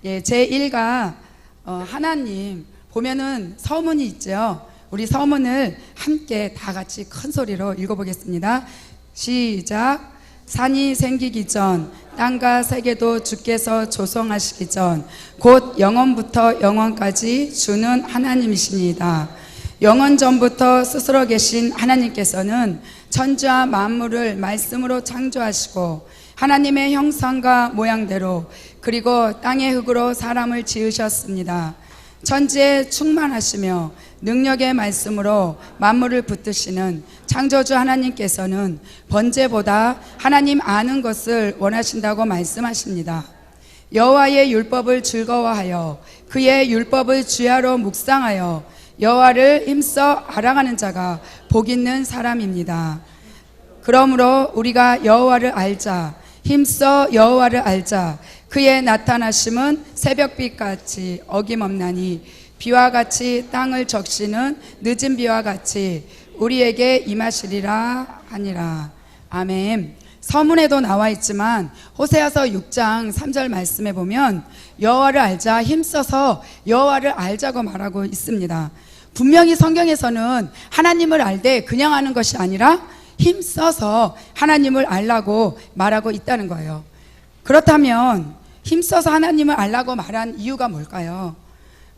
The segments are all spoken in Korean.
제1가 하나님 보면은 서문이 있죠. 우리 서문을 함께 다 같이 큰 소리로 읽어보겠습니다. 시작. 산이 생기기 전 땅과 세계도 주께서 조성하시기 전 곧 영원부터 영원까지 주는 하나님이시니이다. 영원 전부터 스스로 계신 하나님께서는 천지와 만물을 말씀으로 창조하시고 하나님의 형상과 모양대로 그리고 땅의 흙으로 사람을 지으셨습니다. 천지에 충만하시며 능력의 말씀으로 만물을 붙드시는 창조주 하나님께서는 번제보다 하나님 아는 것을 원하신다고 말씀하십니다. 여호와의 율법을 즐거워하여 그의 율법을 주야로 묵상하여 여호와를 힘써 알아가는 자가 복 있는 사람입니다. 그러므로 우리가 여호와를 알자, 힘써 여호와를 알자. 그의 나타나심은 새벽빛같이 어김없나니 비와 같이 땅을 적시는 늦은 비와 같이 우리에게 임하시리라 하니라. 아멘. 서문에도 나와 있지만 호세아서 6장 3절 말씀에 보면 여호와를 알자, 힘써서 여호와를 알자고 말하고 있습니다. 분명히 성경에서는 하나님을 알되 그냥 아는 것이 아니라 힘써서 하나님을 알라고 말하고 있다는 거예요. 그렇다면 힘써서 하나님을 알라고 말한 이유가 뭘까요?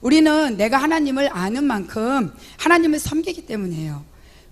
우리는 내가 하나님을 아는 만큼 하나님을 섬기기 때문이에요.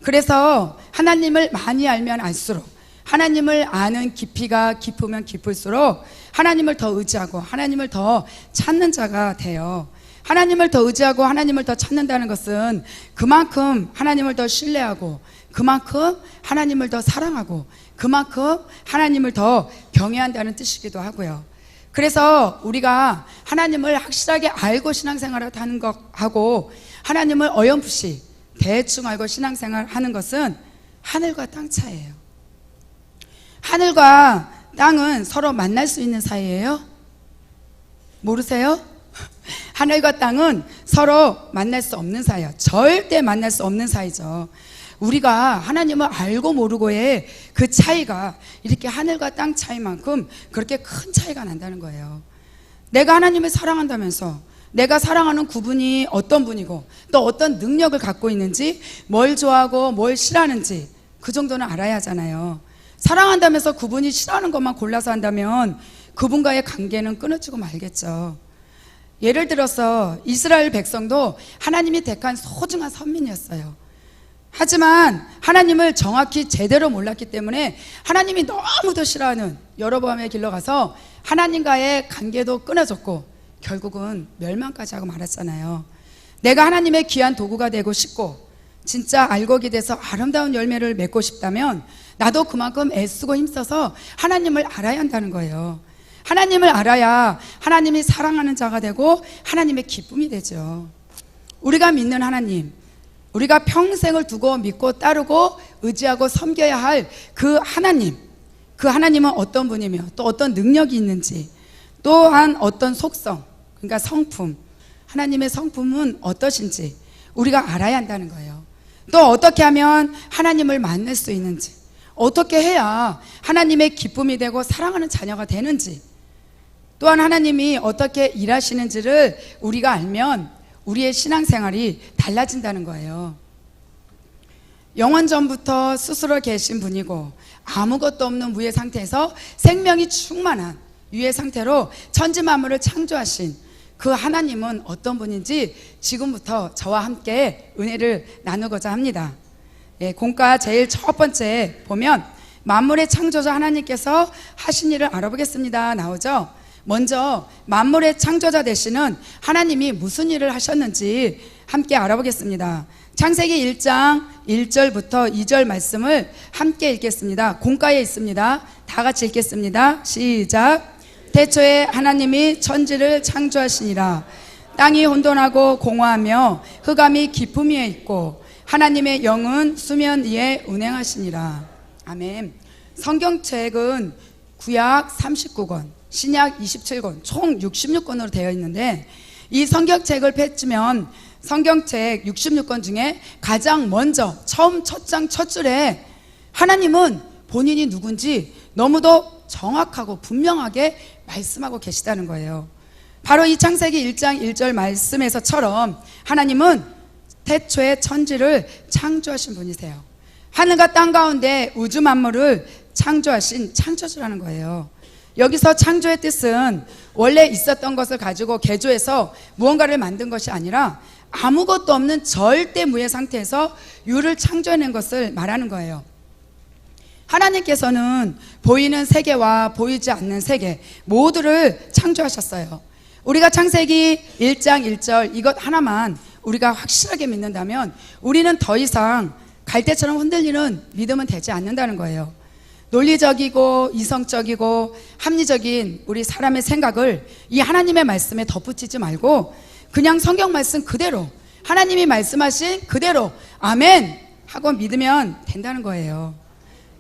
그래서 하나님을 많이 알면 알수록, 하나님을 아는 깊이가 깊으면 깊을수록 하나님을 더 의지하고 하나님을 더 찾는 자가 돼요. 하나님을 더 의지하고 하나님을 더 찾는다는 것은 그만큼 하나님을 더 신뢰하고 그만큼 하나님을 더 사랑하고 그만큼 하나님을 더 경외한다는 뜻이기도 하고요. 그래서 우리가 하나님을 확실하게 알고 신앙생활을 하는 것하고 하나님을 어렴풋이 대충 알고 신앙생활을 하는 것은 하늘과 땅 차이예요. 하늘과 땅은 서로 만날 수 있는 사이예요? 모르세요? 하늘과 땅은 서로 만날 수 없는 사이예요. 절대 만날 수 없는 사이죠. 우리가 하나님을 알고 모르고의 그 차이가 이렇게 하늘과 땅 차이만큼 그렇게 큰 차이가 난다는 거예요. 내가 하나님을 사랑한다면서 내가 사랑하는 그분이 어떤 분이고 또 어떤 능력을 갖고 있는지, 뭘 좋아하고 뭘 싫어하는지 그 정도는 알아야 하잖아요. 사랑한다면서 그분이 싫어하는 것만 골라서 한다면 그분과의 관계는 끊어지고 말겠죠. 예를 들어서 이스라엘 백성도 하나님이 택한 소중한 선민이었어요. 하지만 하나님을 정확히 제대로 몰랐기 때문에 하나님이 너무도 싫어하는 여로보암의 길로 가서 하나님과의 관계도 끊어졌고 결국은 멸망까지 하고 말았잖아요. 내가 하나님의 귀한 도구가 되고 싶고 진짜 알곡이 돼서 아름다운 열매를 맺고 싶다면 나도 그만큼 애쓰고 힘써서 하나님을 알아야 한다는 거예요. 하나님을 알아야 하나님이 사랑하는 자가 되고 하나님의 기쁨이 되죠. 우리가 믿는 하나님, 우리가 평생을 두고 믿고 따르고 의지하고 섬겨야 할 그 하나님, 그 하나님은 어떤 분이며 또 어떤 능력이 있는지, 또한 어떤 속성, 그러니까 성품, 하나님의 성품은 어떠신지 우리가 알아야 한다는 거예요. 또 어떻게 하면 하나님을 만날 수 있는지, 어떻게 해야 하나님의 기쁨이 되고 사랑하는 자녀가 되는지, 또한 하나님이 어떻게 일하시는지를 우리가 알면 우리의 신앙생활이 달라진다는 거예요. 영원 전부터 스스로 계신 분이고 아무것도 없는 무의 상태에서 생명이 충만한 유의 상태로 천지 만물을 창조하신 그 하나님은 어떤 분인지 지금부터 저와 함께 은혜를 나누고자 합니다. 공과 제일 첫 번째 보면 만물의 창조자 하나님께서 하신 일을 알아보겠습니다 나오죠. 먼저 만물의 창조자 되시는 하나님이 무슨 일을 하셨는지 함께 알아보겠습니다. 창세기 1장 1절부터 2절 말씀을 함께 읽겠습니다. 공과에 있습니다. 다 같이 읽겠습니다. 시작. 태초에 하나님이 천지를 창조하시니라. 땅이 혼돈하고 공허하며 흑암이 깊음 위에 있고 하나님의 영은 수면 위에 운행하시니라. 아멘. 성경책은 구약 39권, 신약 27권, 총 66권으로 되어 있는데 이 성경책을 펼치면 성경책 66권 중에 가장 먼저 처음 첫 장 첫 줄에 하나님은 본인이 누군지 너무도 정확하고 분명하게 말씀하고 계시다는 거예요. 바로 이 창세기 1장 1절 말씀에서처럼 하나님은 태초에 천지를 창조하신 분이세요. 하늘과 땅 가운데 우주 만물을 창조하신 창조주라는 거예요. 여기서 창조의 뜻은 원래 있었던 것을 가지고 개조해서 무언가를 만든 것이 아니라 아무것도 없는 절대 무의 상태에서 유를 창조해낸 것을 말하는 거예요. 하나님께서는 보이는 세계와 보이지 않는 세계 모두를 창조하셨어요. 우리가 창세기 1장 1절 이것 하나만 우리가 확실하게 믿는다면 우리는 더 이상 갈대처럼 흔들리는 믿음은 되지 않는다는 거예요. 논리적이고 이성적이고 합리적인 우리 사람의 생각을 이 하나님의 말씀에 덧붙이지 말고 그냥 성경 말씀 그대로 하나님이 말씀하신 그대로 아멘 하고 믿으면 된다는 거예요.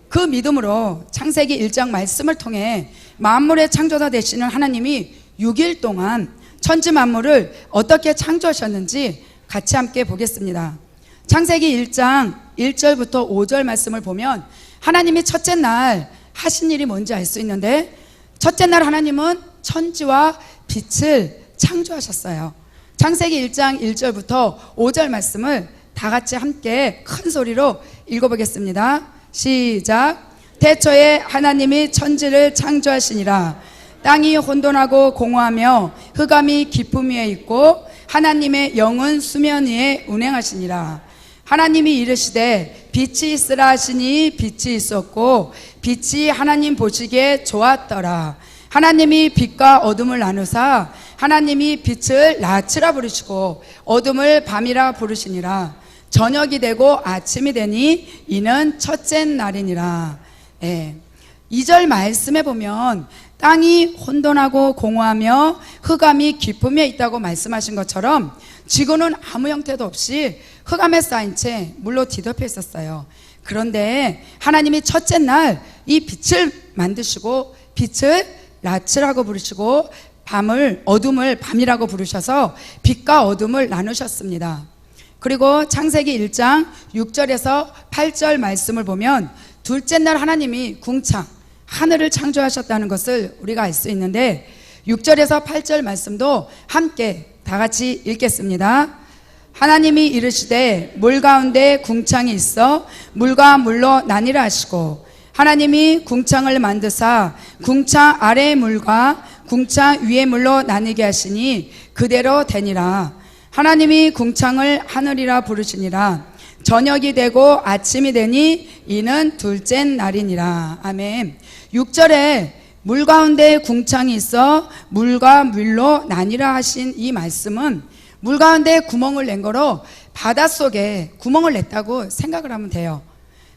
그 믿음으로 창세기 1장 말씀을 통해 만물의 창조자 되시는 하나님이 6일 동안 천지 만물을 어떻게 창조하셨는지 같이 함께 보겠습니다. 창세기 1장 1절부터 5절 말씀을 보면 하나님이 첫째 날 하신 일이 뭔지 알 수 있는데 첫째 날 하나님은 천지와 빛을 창조하셨어요. 창세기 1장 1절부터 5절 말씀을 다 같이 함께 큰 소리로 읽어보겠습니다. 시작. 태초에 하나님이 천지를 창조하시니라. 땅이 혼돈하고 공허하며 흑암이 깊음 위에 있고 하나님의 영은 수면 위에 운행하시니라. 하나님이 이르시되 빛이 있으라 하시니 빛이 있었고 빛이 하나님 보시기에 좋았더라. 하나님이 빛과 어둠을 나누사 하나님이 빛을 낮이라 부르시고 어둠을 밤이라 부르시니라. 저녁이 되고 아침이 되니 이는 첫째 날이니라. 2절 말씀에 보면 땅이 혼돈하고 공허하며 흑암이 깊음에 있다고 말씀하신 것처럼 지구는 아무 형태도 없이 흑암에 쌓인 채 물로 뒤덮여 있었어요. 그런데 하나님이 첫째 날 이 빛을 만드시고 빛을 낮이라고 부르시고 어둠을 밤이라고 부르셔서 빛과 어둠을 나누셨습니다. 그리고 창세기 1장 6절에서 8절 말씀을 보면 둘째 날 하나님이 궁창 하늘을 창조하셨다는 것을 우리가 알 수 있는데 6절에서 8절 말씀도 함께 다 같이 읽겠습니다. 하나님이 이르시되 물 가운데 궁창이 있어 물과 물로 나뉘라 하시고 하나님이 궁창을 만드사 궁창 아래의 물과 궁창 위의 물로 나뉘게 하시니 그대로 되니라. 하나님이 궁창을 하늘이라 부르시니라. 저녁이 되고 아침이 되니 이는 둘째 날이니라. 아멘. 6절에 물 가운데 궁창이 있어 물과 물로 나뉘라 하신 이 말씀은 물 가운데 구멍을 낸 거로 바닷속에 구멍을 냈다고 생각을 하면 돼요.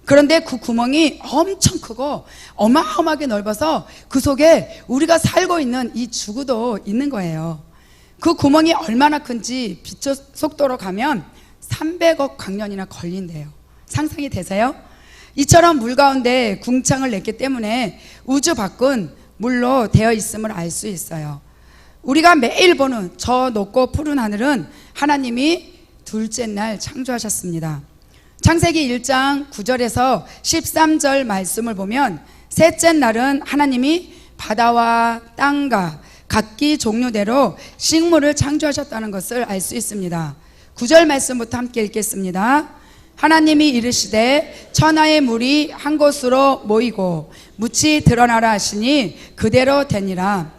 그런데 그 구멍이 엄청 크고 어마어마하게 넓어서 그 속에 우리가 살고 있는 이 지구도 있는 거예요. 그 구멍이 얼마나 큰지 빛의 속도로 가면 300억 광년이나 걸린대요. 상상이 되세요? 이처럼 물 가운데 궁창을 냈기 때문에 우주 밖은 물로 되어 있음을 알 수 있어요. 우리가 매일 보는 저 높고 푸른 하늘은 하나님이 둘째 날 창조하셨습니다. 창세기 1장 9절에서 13절 말씀을 보면 셋째 날은 하나님이 바다와 땅과 각기 종류대로 식물을 창조하셨다는 것을 알 수 있습니다. 9절 말씀부터 함께 읽겠습니다. 하나님이 이르시되 천하의 물이 한 곳으로 모이고 묻이 드러나라 하시니 그대로 되니라.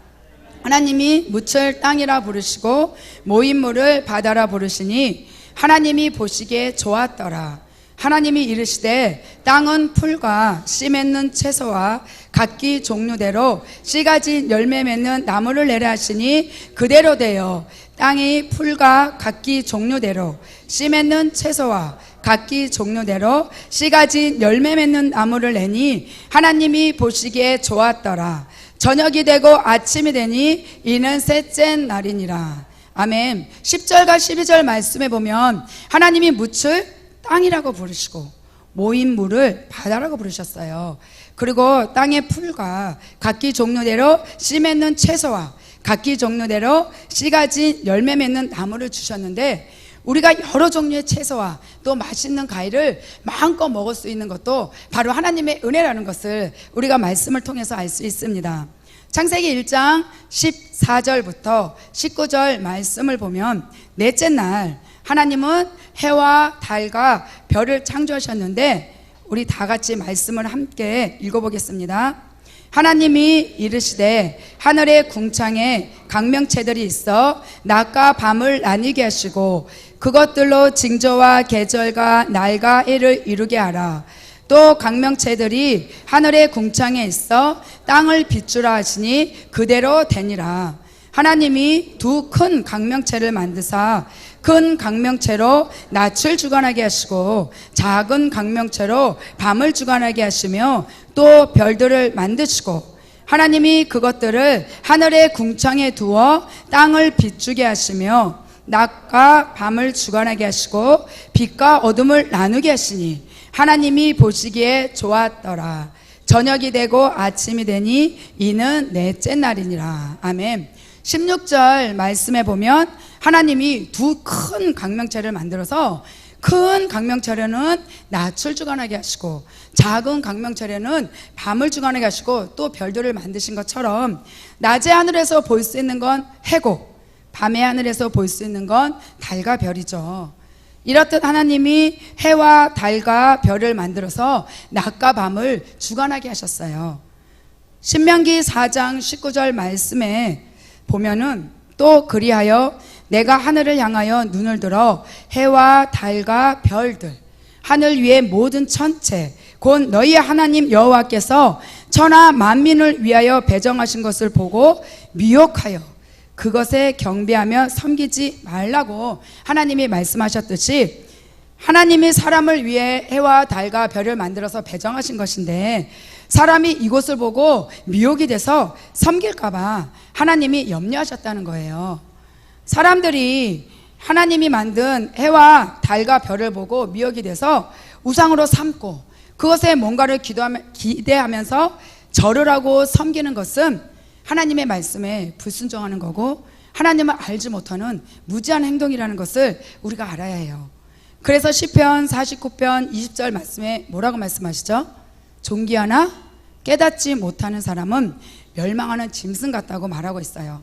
하나님이 묻을 땅이라 부르시고 모인 물을 바다라 부르시니 하나님이 보시기에 좋았더라. 하나님이 이르시되 땅은 풀과 씨 맺는 채소와 각기 종류대로 씨 가진 열매 맺는 나무를 내라 하시니 그대로 되어 땅이 풀과 각기 종류대로 씨 맺는 채소와 각기 종류대로 씨 가진 열매 맺는 나무를 내니 하나님이 보시기에 좋았더라. 저녁이 되고 아침이 되니 이는 셋째 날이니라. 아멘. 10절과 12절 말씀에 보면 하나님이 묻을 땅이라고 부르시고 모인 물을 바다라고 부르셨어요. 그리고 땅의 풀과 각기 종류대로 씨 맺는 채소와 각기 종류대로 씨 가진 열매 맺는 나무를 주셨는데 우리가 여러 종류의 채소와 또 맛있는 과일을 마음껏 먹을 수 있는 것도 바로 하나님의 은혜라는 것을 우리가 말씀을 통해서 알 수 있습니다. 창세기 1장 14절부터 19절 말씀을 보면 넷째 날 하나님은 해와 달과 별을 창조하셨는데 우리 다 같이 말씀을 함께 읽어보겠습니다. 하나님이 이르시되 하늘의 궁창에 강명체들이 있어 낮과 밤을 나뉘게 하시고 그것들로 징조와 계절과 날과 해를 이루게 하라. 또 강명체들이 하늘의 궁창에 있어 땅을 비추라 하시니 그대로 되니라. 하나님이 두 큰 강명체를 만드사 큰 강명체로 낯을 주관하게 하시고 작은 강명체로 밤을 주관하게 하시며 또 별들을 만드시고 하나님이 그것들을 하늘의 궁창에 두어 땅을 비추게 하시며 낮과 밤을 주관하게 하시고 빛과 어둠을 나누게 하시니 하나님이 보시기에 좋았더라. 저녁이 되고 아침이 되니 이는 넷째 날이니라. 아멘. 16절 말씀에 보면 하나님이 두 큰 강명체를 만들어서 큰 강명체로는 낮을 주관하게 하시고 작은 강명체로는 밤을 주관하게 하시고 또 별들을 만드신 것처럼 낮의 하늘에서 볼 수 있는 건 해고 밤의 하늘에서 볼 수 있는 건 달과 별이죠. 이렇듯 하나님이 해와 달과 별을 만들어서 낮과 밤을 주관하게 하셨어요. 신명기 4장 19절 말씀에 보면은 또 그리하여 내가 하늘을 향하여 눈을 들어 해와 달과 별들 하늘 위의 모든 천체 곧 너희의 하나님 여호와께서 천하 만민을 위하여 배정하신 것을 보고 미혹하여 그것에 경배하며 섬기지 말라고 하나님이 말씀하셨듯이 하나님이 사람을 위해 해와 달과 별을 만들어서 배정하신 것인데 사람이 이곳을 보고 미혹이 돼서 섬길까봐 하나님이 염려하셨다는 거예요. 사람들이 하나님이 만든 해와 달과 별을 보고 미혹이 돼서 우상으로 삼고 그것에 뭔가를 기대하면서 절을 하고 섬기는 것은 하나님의 말씀에 불순종하는 거고 하나님을 알지 못하는 무지한 행동이라는 것을 우리가 알아야 해요. 그래서 시편 49편 20절 말씀에 뭐라고 말씀하시죠? 존귀하나 깨닫지 못하는 사람은 멸망하는 짐승 같다고 말하고 있어요.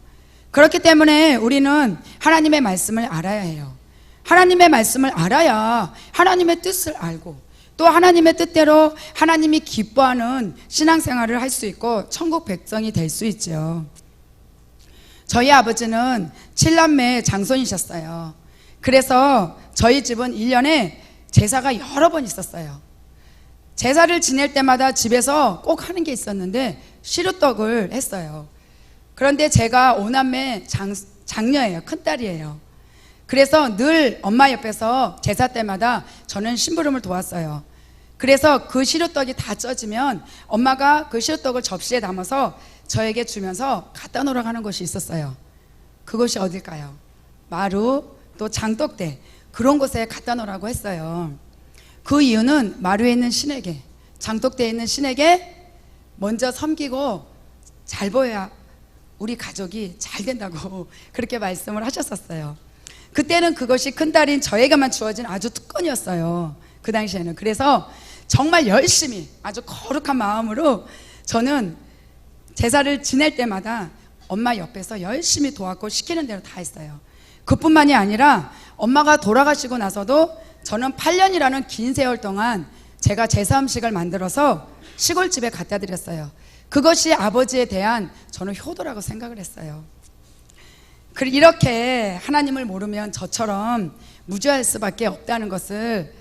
그렇기 때문에 우리는 하나님의 말씀을 알아야 해요. 하나님의 말씀을 알아야 하나님의 뜻을 알고 또 하나님의 뜻대로 하나님이 기뻐하는 신앙생활을 할 수 있고 천국 백성이 될 수 있죠. 저희 아버지는 7남매 장손이셨어요. 그래서 저희 집은 1년에 제사가 여러 번 있었어요. 제사를 지낼 때마다 집에서 꼭 하는 게 있었는데 시루떡을 했어요. 그런데 제가 5남매 장녀예요. 큰딸이에요. 그래서 늘 엄마 옆에서 제사 때마다 저는 심부름을 도왔어요. 그래서 그 시루떡이 다 쪄지면 엄마가 그 시루떡을 접시에 담아서 저에게 주면서 갖다 놓으라고 하는 곳이 있었어요. 그곳이 어딜까요? 마루 또 장독대 그런 곳에 갖다 놓으라고 했어요. 그 이유는 마루에 있는 신에게 장독대에 있는 신에게 먼저 섬기고 잘 보여야 우리 가족이 잘 된다고 그렇게 말씀을 하셨었어요. 그때는 그것이 큰딸인 저에게만 주어진 아주 특권이었어요. 그 당시에는. 그래서 정말 열심히 아주 거룩한 마음으로 저는 제사를 지낼 때마다 엄마 옆에서 열심히 도왔고 시키는 대로 다 했어요. 그뿐만이 아니라 엄마가 돌아가시고 나서도 저는 8년이라는 긴 세월 동안 제가 제사 음식을 만들어서 시골집에 갖다 드렸어요. 그것이 아버지에 대한 저는 효도라고 생각을 했어요. 이렇게 하나님을 모르면 저처럼 무죄할 수밖에 없다는 것을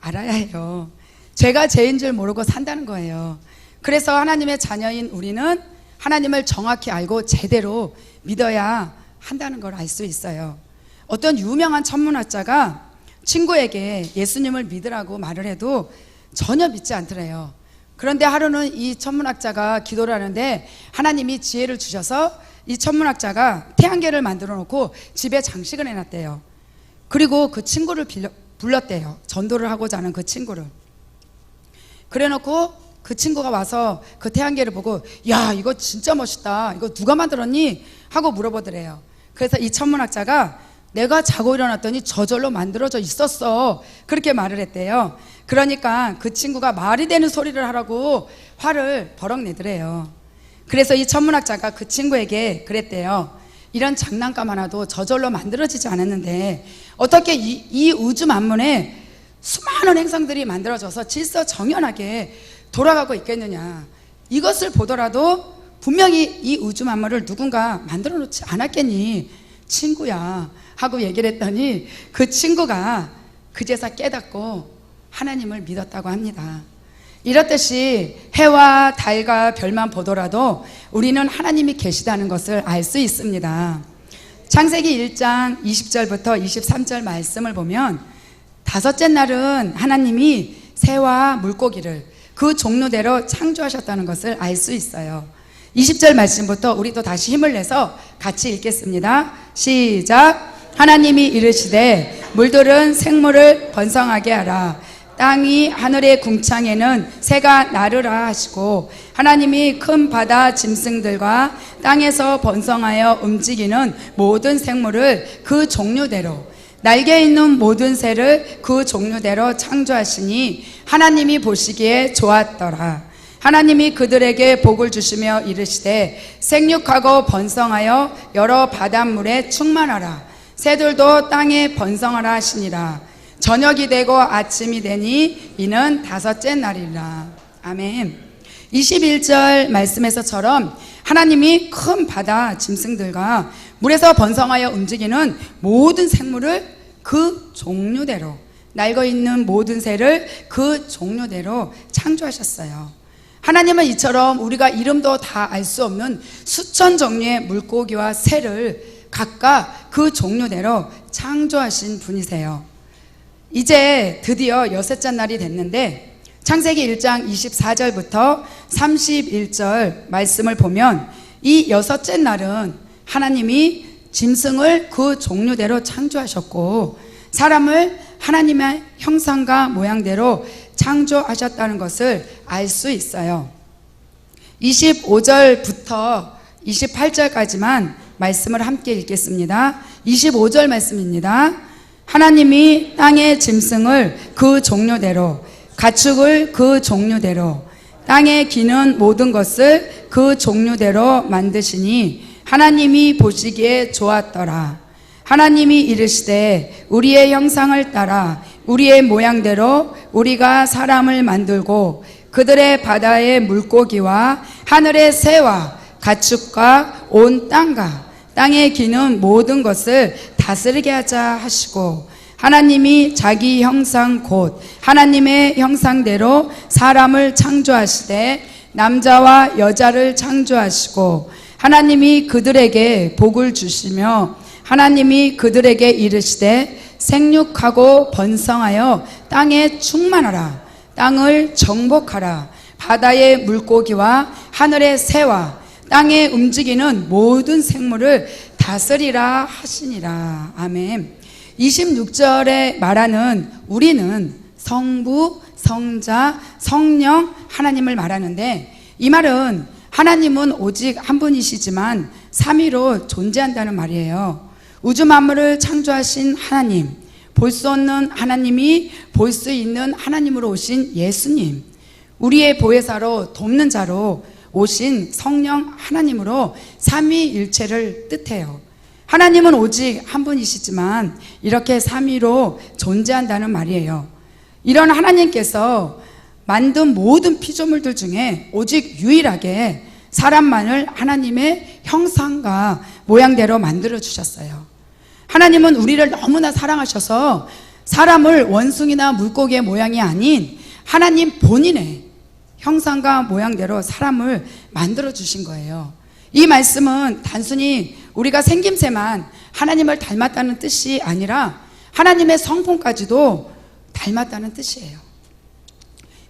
알아야 해요. 죄가 죄인 줄 모르고 산다는 거예요. 그래서 하나님의 자녀인 우리는 하나님을 정확히 알고 제대로 믿어야 한다는 걸 알 수 있어요. 어떤 유명한 천문학자가 친구에게 예수님을 믿으라고 말을 해도 전혀 믿지 않더래요. 그런데 하루는 이 천문학자가 기도를 하는데 하나님이 지혜를 주셔서 이 천문학자가 태양계를 만들어 놓고 집에 장식을 해놨대요. 그리고 그 친구를 불렀대요. 전도를 하고자 하는 그 친구를. 그래 놓고 그 친구가 와서 그 태양계를 보고 야 이거 진짜 멋있다. 이거 누가 만들었니? 하고 물어보더래요. 그래서 이 천문학자가 내가 자고 일어났더니 저절로 만들어져 있었어. 그렇게 말을 했대요. 그러니까 그 친구가 말이 되는 소리를 하라고 화를 버럭 내더래요. 그래서 이 천문학자가 그 친구에게 그랬대요. 이런 장난감 하나도 저절로 만들어지지 않았는데 어떻게 이 우주 만문에 수많은 행성들이 만들어져서 질서정연하게 돌아가고 있겠느냐. 이것을 보더라도 분명히 이 우주 만물을 누군가 만들어 놓지 않았겠니 친구야 하고 얘기를 했더니 그 친구가 그제서 깨닫고 하나님을 믿었다고 합니다. 이렇듯이 해와 달과 별만 보더라도 우리는 하나님이 계시다는 것을 알 수 있습니다. 창세기 1장 20절부터 23절 말씀을 보면 다섯째 날은 하나님이 새와 물고기를 그 종류대로 창조하셨다는 것을 알 수 있어요. 20절 말씀부터 우리도 다시 힘을 내서 같이 읽겠습니다. 시작. 하나님이 이르시되 물들은 생물을 번성하게 하라. 땅이 하늘의 궁창에는 새가 나르라 하시고 하나님이 큰 바다 짐승들과 땅에서 번성하여 움직이는 모든 생물을 그 종류대로 날개 있는 모든 새를 그 종류대로 창조하시니 하나님이 보시기에 좋았더라. 하나님이 그들에게 복을 주시며 이르시되 생육하고 번성하여 여러 바닷물에 충만하라. 새들도 땅에 번성하라 하시니라. 저녁이 되고 아침이 되니 이는 다섯째 날이라. 아멘. 21절 말씀에서처럼 하나님이 큰 바다 짐승들과 물에서 번성하여 움직이는 모든 생물을 그 종류대로 날고 있는 모든 새를 그 종류대로 창조하셨어요. 하나님은 이처럼 우리가 이름도 다 알 수 없는 수천 종류의 물고기와 새를 각각 그 종류대로 창조하신 분이세요. 이제 드디어 여섯째 날이 됐는데 창세기 1장 24절부터 31절 말씀을 보면 이 여섯째 날은 하나님이 짐승을 그 종류대로 창조하셨고 사람을 하나님의 형상과 모양대로 창조하셨다는 것을 알 수 있어요. 25절부터 28절까지만 말씀을 함께 읽겠습니다. 25절 말씀입니다. 하나님이 땅의 짐승을 그 종류대로 가축을 그 종류대로 땅에 기는 모든 것을 그 종류대로 만드시니 하나님이 보시기에 좋았더라. 하나님이 이르시되 우리의 형상을 따라 우리의 모양대로 우리가 사람을 만들고 그들의 바다의 물고기와 하늘의 새와 가축과 온 땅과 땅에 기는 모든 것을 다스리게 하자 하시고 하나님이 자기 형상 곧 하나님의 형상대로 사람을 창조하시되 남자와 여자를 창조하시고 하나님이 그들에게 복을 주시며 하나님이 그들에게 이르시되 생육하고 번성하여 땅에 충만하라. 땅을 정복하라. 바다의 물고기와 하늘의 새와 땅에 움직이는 모든 생물을 다스리라 하시니라. 아멘. 26절에 말하는 우리는 성부, 성자, 성령 하나님을 말하는데 이 말은 하나님은 오직 한 분이시지만 삼위로 존재한다는 말이에요. 우주 만물을 창조하신 하나님, 볼 수 없는 하나님이 볼 수 있는 하나님으로 오신 예수님, 우리의 보혜사로 돕는 자로 오신 성령 하나님으로 삼위일체를 뜻해요. 하나님은 오직 한 분이시지만 이렇게 삼위로 존재한다는 말이에요. 이런 하나님께서 만든 모든 피조물들 중에 오직 유일하게 사람만을 하나님의 형상과 모양대로 만들어 주셨어요. 하나님은 우리를 너무나 사랑하셔서 사람을 원숭이나 물고기의 모양이 아닌 하나님 본인의 형상과 모양대로 사람을 만들어 주신 거예요. 이 말씀은 단순히 우리가 생김새만 하나님을 닮았다는 뜻이 아니라 하나님의 성품까지도 닮았다는 뜻이에요.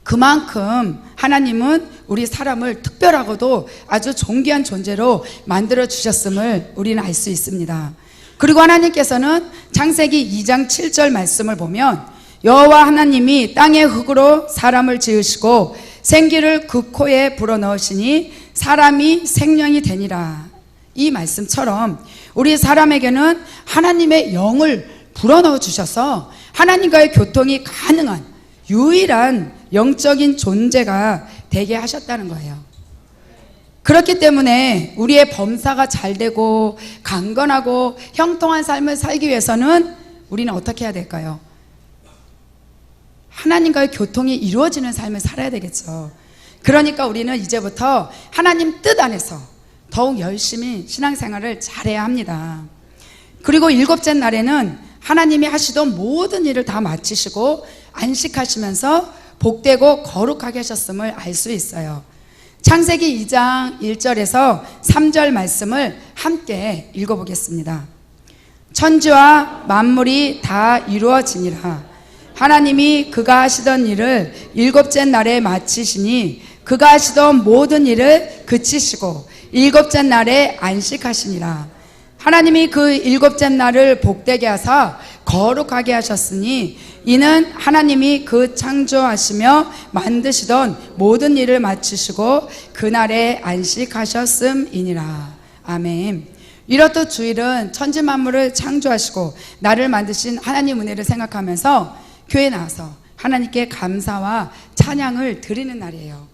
그만큼 하나님은 우리 사람을 특별하고도 아주 존귀한 존재로 만들어 주셨음을 우리는 알 수 있습니다. 그리고 하나님께서는 창세기 2장 7절 말씀을 보면 여호와 하나님이 땅의 흙으로 사람을 지으시고 생기를 그 코에 불어넣으시니 사람이 생명이 되니라. 이 말씀처럼 우리 사람에게는 하나님의 영을 불어넣어 주셔서 하나님과의 교통이 가능한 유일한 영적인 존재가 되게 하셨다는 거예요. 그렇기 때문에 우리의 범사가 잘 되고 강건하고 형통한 삶을 살기 위해서는 우리는 어떻게 해야 될까요? 하나님과의 교통이 이루어지는 삶을 살아야 되겠죠. 그러니까 우리는 이제부터 하나님 뜻 안에서 더욱 열심히 신앙생활을 잘해야 합니다. 그리고 일곱째 날에는 하나님이 하시던 모든 일을 다 마치시고 안식하시면서 복되고 거룩하게 하셨음을 알 수 있어요. 창세기 2장 1절에서 3절 말씀을 함께 읽어보겠습니다. 천지와 만물이 다 이루어지니라. 하나님이 그가 하시던 일을 일곱째 날에 마치시니 그가 하시던 모든 일을 그치시고 일곱째 날에 안식하시니라. 하나님이 그 일곱째 날을 복되게 하사 거룩하게 하셨으니 이는 하나님이 그 창조하시며 만드시던 모든 일을 마치시고 그날에 안식하셨음이니라. 아멘. 이렇듯 주일은 천지 만물을 창조하시고 나를 만드신 하나님 은혜를 생각하면서 교회에 나와서 하나님께 감사와 찬양을 드리는 날이에요.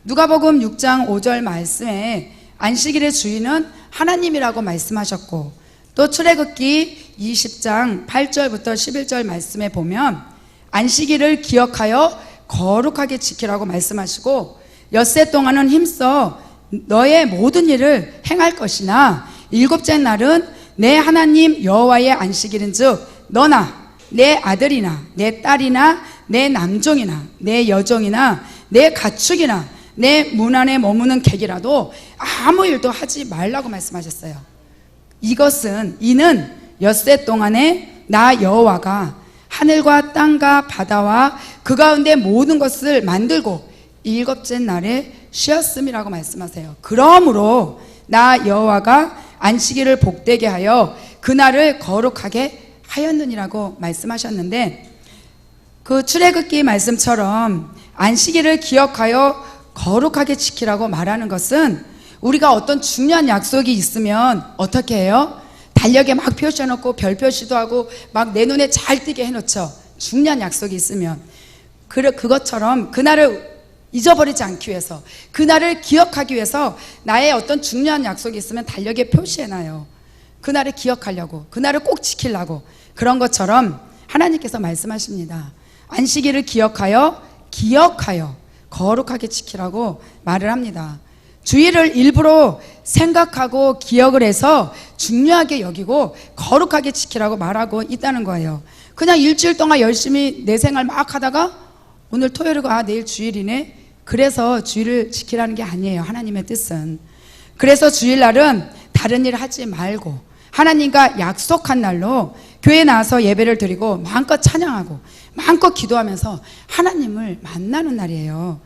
누가복음 6장 5절 말씀에 안식일의 주인은 하나님이라고 말씀하셨고, 또 출애굽기 20장 8절부터 11절 말씀에 보면 안식일을 기억하여 거룩하게 지키라고 말씀하시고, 엿새 동안은 힘써 너의 모든 일을 행할 것이나 일곱째 날은 내 하나님 여호와의 안식일인즉 너나 내 아들이나 내 딸이나 내 남종이나 내 여종이나 내 가축이나 내 문 안에 머무는 객이라도 아무 일도 하지 말라고 말씀하셨어요. 이는 엿새 동안에 나 여호와가 하늘과 땅과 바다와 그 가운데 모든 것을 만들고 일곱째 날에 쉬었음이라고 말씀하세요. 그러므로 나 여호와가 안식일을 복되게 하여 그날을 거룩하게 하였느니라고 말씀하셨는데, 그 출애굽기 말씀처럼 안식일을 기억하여 거룩하게 지키라고 말하는 것은 우리가 어떤 중요한 약속이 있으면 어떻게 해요? 달력에 막 표시해놓고 별 표시도 하고 막 내 눈에 잘 띄게 해놓죠. 중요한 약속이 있으면. 그것처럼 그날을 잊어버리지 않기 위해서, 그날을 기억하기 위해서 나의 어떤 중요한 약속이 있으면 달력에 표시해놔요. 그날을 기억하려고, 그날을 꼭 지키려고. 그런 것처럼 하나님께서 말씀하십니다. 안식일을 기억하여 거룩하게 지키라고 말을 합니다. 주일을 일부러 생각하고 기억을 해서 중요하게 여기고 거룩하게 지키라고 말하고 있다는 거예요. 그냥 일주일 동안 열심히 내 생활 막 하다가 오늘 토요일이고 내일 주일이네, 그래서 주일을 지키라는 게 아니에요. 하나님의 뜻은. 그래서 주일날은 다른 일 하지 말고 하나님과 약속한 날로 교회에 나와서 예배를 드리고 마음껏 찬양하고 마음껏 기도하면서 하나님을 만나는 날이에요.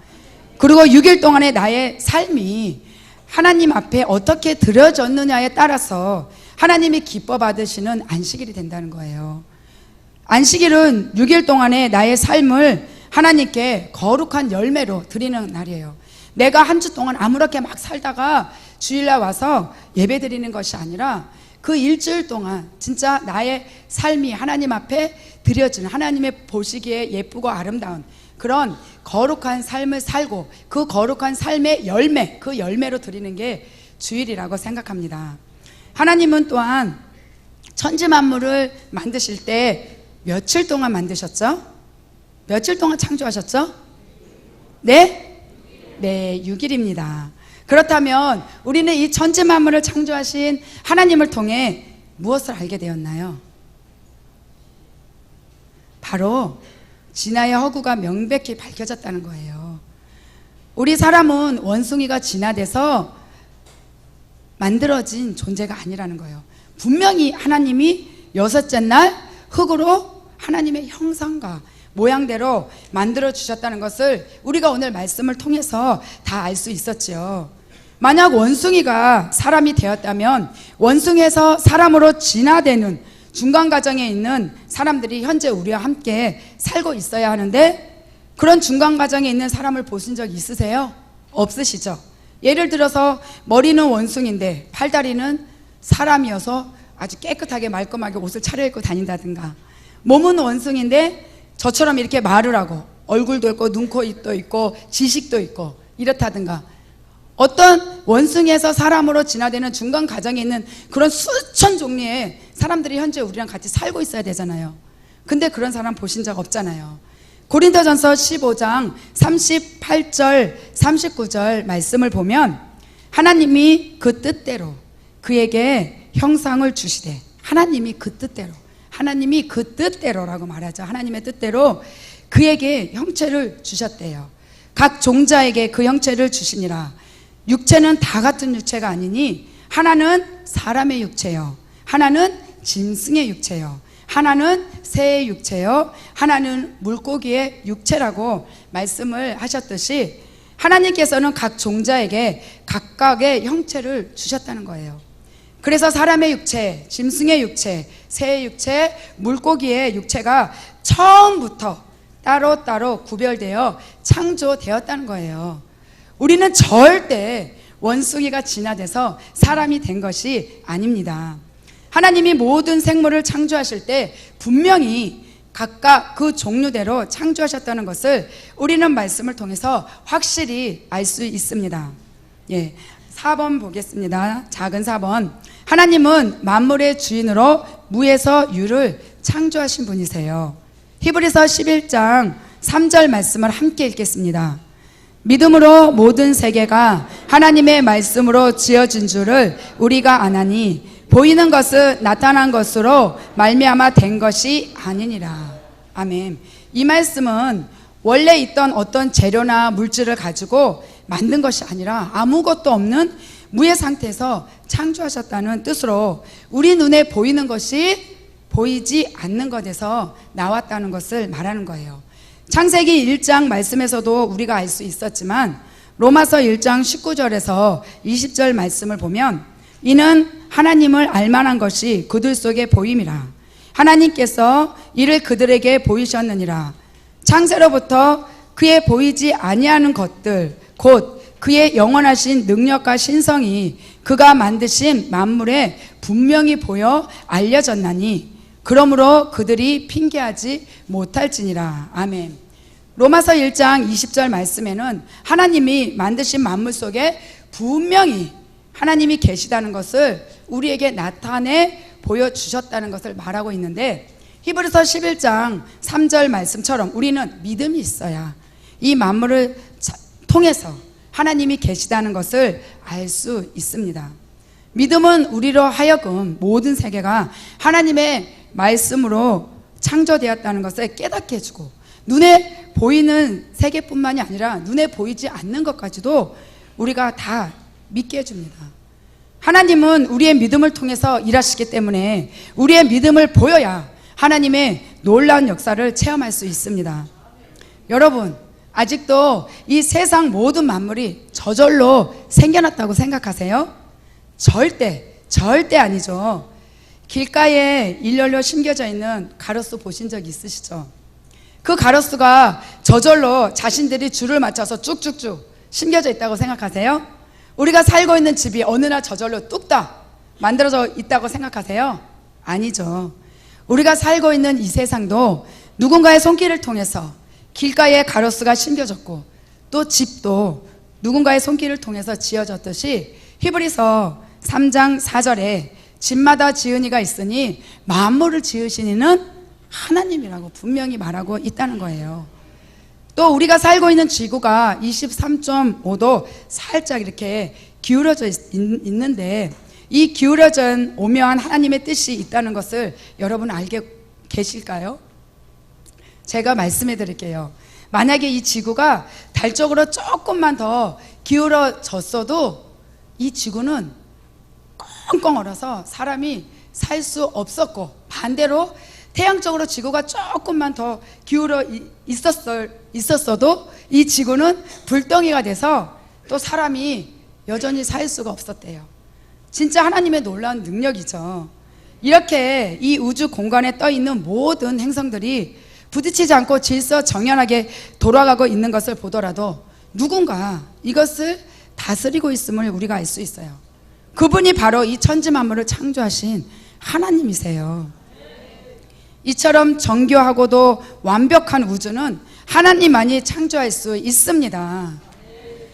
그리고 6일 동안의 나의 삶이 하나님 앞에 어떻게 드려졌느냐에 따라서 하나님이 기뻐 받으시는 안식일이 된다는 거예요. 안식일은 6일 동안의 나의 삶을 하나님께 거룩한 열매로 드리는 날이에요. 내가 한 주 동안 아무렇게 막 살다가 주일날 와서 예배 드리는 것이 아니라 그 일주일 동안 진짜 나의 삶이 하나님 앞에 드려지는, 하나님의 보시기에 예쁘고 아름다운 그런 거룩한 삶을 살고 그 거룩한 삶의 열매, 그 열매로 드리는 게 주일이라고 생각합니다. 하나님은 또한 천지 만물을 만드실 때 며칠 동안 만드셨죠? 며칠 동안 창조하셨죠? 네? 네, 6일입니다. 그렇다면 우리는 이 천지 만물을 창조하신 하나님을 통해 무엇을 알게 되었나요? 바로 진화의 허구가 명백히 밝혀졌다는 거예요. 우리 사람은 원숭이가 진화돼서 만들어진 존재가 아니라는 거예요. 분명히 하나님이 여섯째 날 흙으로 하나님의 형상과 모양대로 만들어 주셨다는 것을 우리가 오늘 말씀을 통해서 다 알 수 있었지요. 만약 원숭이가 사람이 되었다면 원숭이에서 사람으로 진화되는 중간 과정에 있는 사람들이 현재 우리와 함께 살고 있어야 하는데, 그런 중간 과정에 있는 사람을 보신 적 있으세요? 없으시죠? 예를 들어서 머리는 원숭이인데 팔다리는 사람이어서 아주 깨끗하게 말끔하게 옷을 차려입고 다닌다든가, 몸은 원숭이인데 저처럼 이렇게 말을 하고 얼굴도 있고 눈, 코, 입도 있고 지식도 있고 이렇다든가, 어떤 원숭이에서 사람으로 진화되는 중간 과정에 있는 그런 수천 종류의 사람들이 현재 우리랑 같이 살고 있어야 되잖아요. 근데 그런 사람 보신 적 없잖아요. 고린도전서 15장 38절 39절 말씀을 보면 하나님이 그 뜻대로 그에게 형상을 주시되, 하나님이 그 뜻대로라고 말하죠. 하나님의 뜻대로 그에게 형체를 주셨대요. 각 종자에게 그 형체를 주시니라. 육체는 다 같은 육체가 아니니 하나는 사람의 육체요, 하나는 짐승의 육체요, 하나는 새의 육체요, 하나는 물고기의 육체라고 말씀을 하셨듯이 하나님께서는 각 종자에게 각각의 형체를 주셨다는 거예요. 그래서 사람의 육체, 짐승의 육체, 새의 육체, 물고기의 육체가 처음부터 따로따로 구별되어 창조되었다는 거예요. 우리는 절대 원숭이가 진화돼서 사람이 된 것이 아닙니다. 하나님이 모든 생물을 창조하실 때 분명히 각각 그 종류대로 창조하셨다는 것을 우리는 말씀을 통해서 확실히 알 수 있습니다. 4번 보겠습니다. 작은 4번. 하나님은 만물의 주인으로 무에서 유를 창조하신 분이세요. 히브리서 11장 3절 말씀을 함께 읽겠습니다. 믿음으로 모든 세계가 하나님의 말씀으로 지어진 줄을 우리가 아나니 보이는 것은 나타난 것으로 말미암아 된 것이 아니니라. 아멘. 이 말씀은 원래 있던 어떤 재료나 물질을 가지고 만든 것이 아니라 아무것도 없는 무의 상태에서 창조하셨다는 뜻으로 우리 눈에 보이는 것이 보이지 않는 것에서 나왔다는 것을 말하는 거예요. 창세기 1장 말씀에서도 우리가 알 수 있었지만 로마서 1장 19절에서 20절 말씀을 보면 이는 하나님을 알만한 것이 그들 속에 보임이라. 하나님께서 이를 그들에게 보이셨느니라. 창세로부터 그의 보이지 아니하는 것들 곧 그의 영원하신 능력과 신성이 그가 만드신 만물에 분명히 보여 알려졌나니 그러므로 그들이 핑계하지 못할지니라. 아멘. 로마서 1장 20절 말씀에는 하나님이 만드신 만물 속에 분명히 하나님이 계시다는 것을 우리에게 나타내 보여주셨다는 것을 말하고 있는데, 히브리서 11장 3절 말씀처럼 우리는 믿음이 있어야 이 만물을 통해서 하나님이 계시다는 것을 알 수 있습니다. 믿음은 우리로 하여금 모든 세계가 하나님의 말씀으로 창조되었다는 것을 깨닫게 해주고 눈에 보이는 세계뿐만이 아니라 눈에 보이지 않는 것까지도 우리가 다 믿게 해줍니다. 하나님은 우리의 믿음을 통해서 일하시기 때문에 우리의 믿음을 보여야 하나님의 놀라운 역사를 체험할 수 있습니다. 여러분, 아직도 이 세상 모든 만물이 저절로 생겨났다고 생각하세요? 절대 아니죠. 길가에 일렬로 심겨져 있는 가로수 보신 적 있으시죠? 그 가로수가 저절로 자신들이 줄을 맞춰서 쭉쭉쭉 심겨져 있다고 생각하세요? 우리가 살고 있는 집이 어느 날 저절로 뚝딱 만들어져 있다고 생각하세요? 아니죠. 우리가 살고 있는 이 세상도 누군가의 손길을 통해서 길가에 가로수가 심겨졌고 또 집도 누군가의 손길을 통해서 지어졌듯이 히브리서 3장 4절에 집마다 지은 이가 있으니 만물을 지으신 이는 하나님이라고 분명히 말하고 있다는 거예요. 또 우리가 살고 있는 지구가 23.5도 살짝 이렇게 기울어져 있는데 이 기울어진 오묘한 하나님의 뜻이 있다는 것을 여러분 알게 계실까요? 제가 말씀해 드릴게요. 만약에 이 지구가 달 쪽으로 조금만 더 기울어졌어도 이 지구는 꽁꽁 얼어서 사람이 살 수 없었고, 반대로 태양 쪽으로 지구가 조금만 더 기울어 있었어도 이 지구는 불덩이가 돼서 또 사람이 여전히 살 수가 없었대요. 진짜 하나님의 놀라운 능력이죠. 이렇게 이 우주 공간에 떠 있는 모든 행성들이 부딪히지 않고 질서 정연하게 돌아가고 있는 것을 보더라도 누군가 이것을 다스리고 있음을 우리가 알 수 있어요. 그분이 바로 이 천지 만물을 창조하신 하나님이세요. 이처럼 정교하고도 완벽한 우주는 하나님만이 창조할 수 있습니다.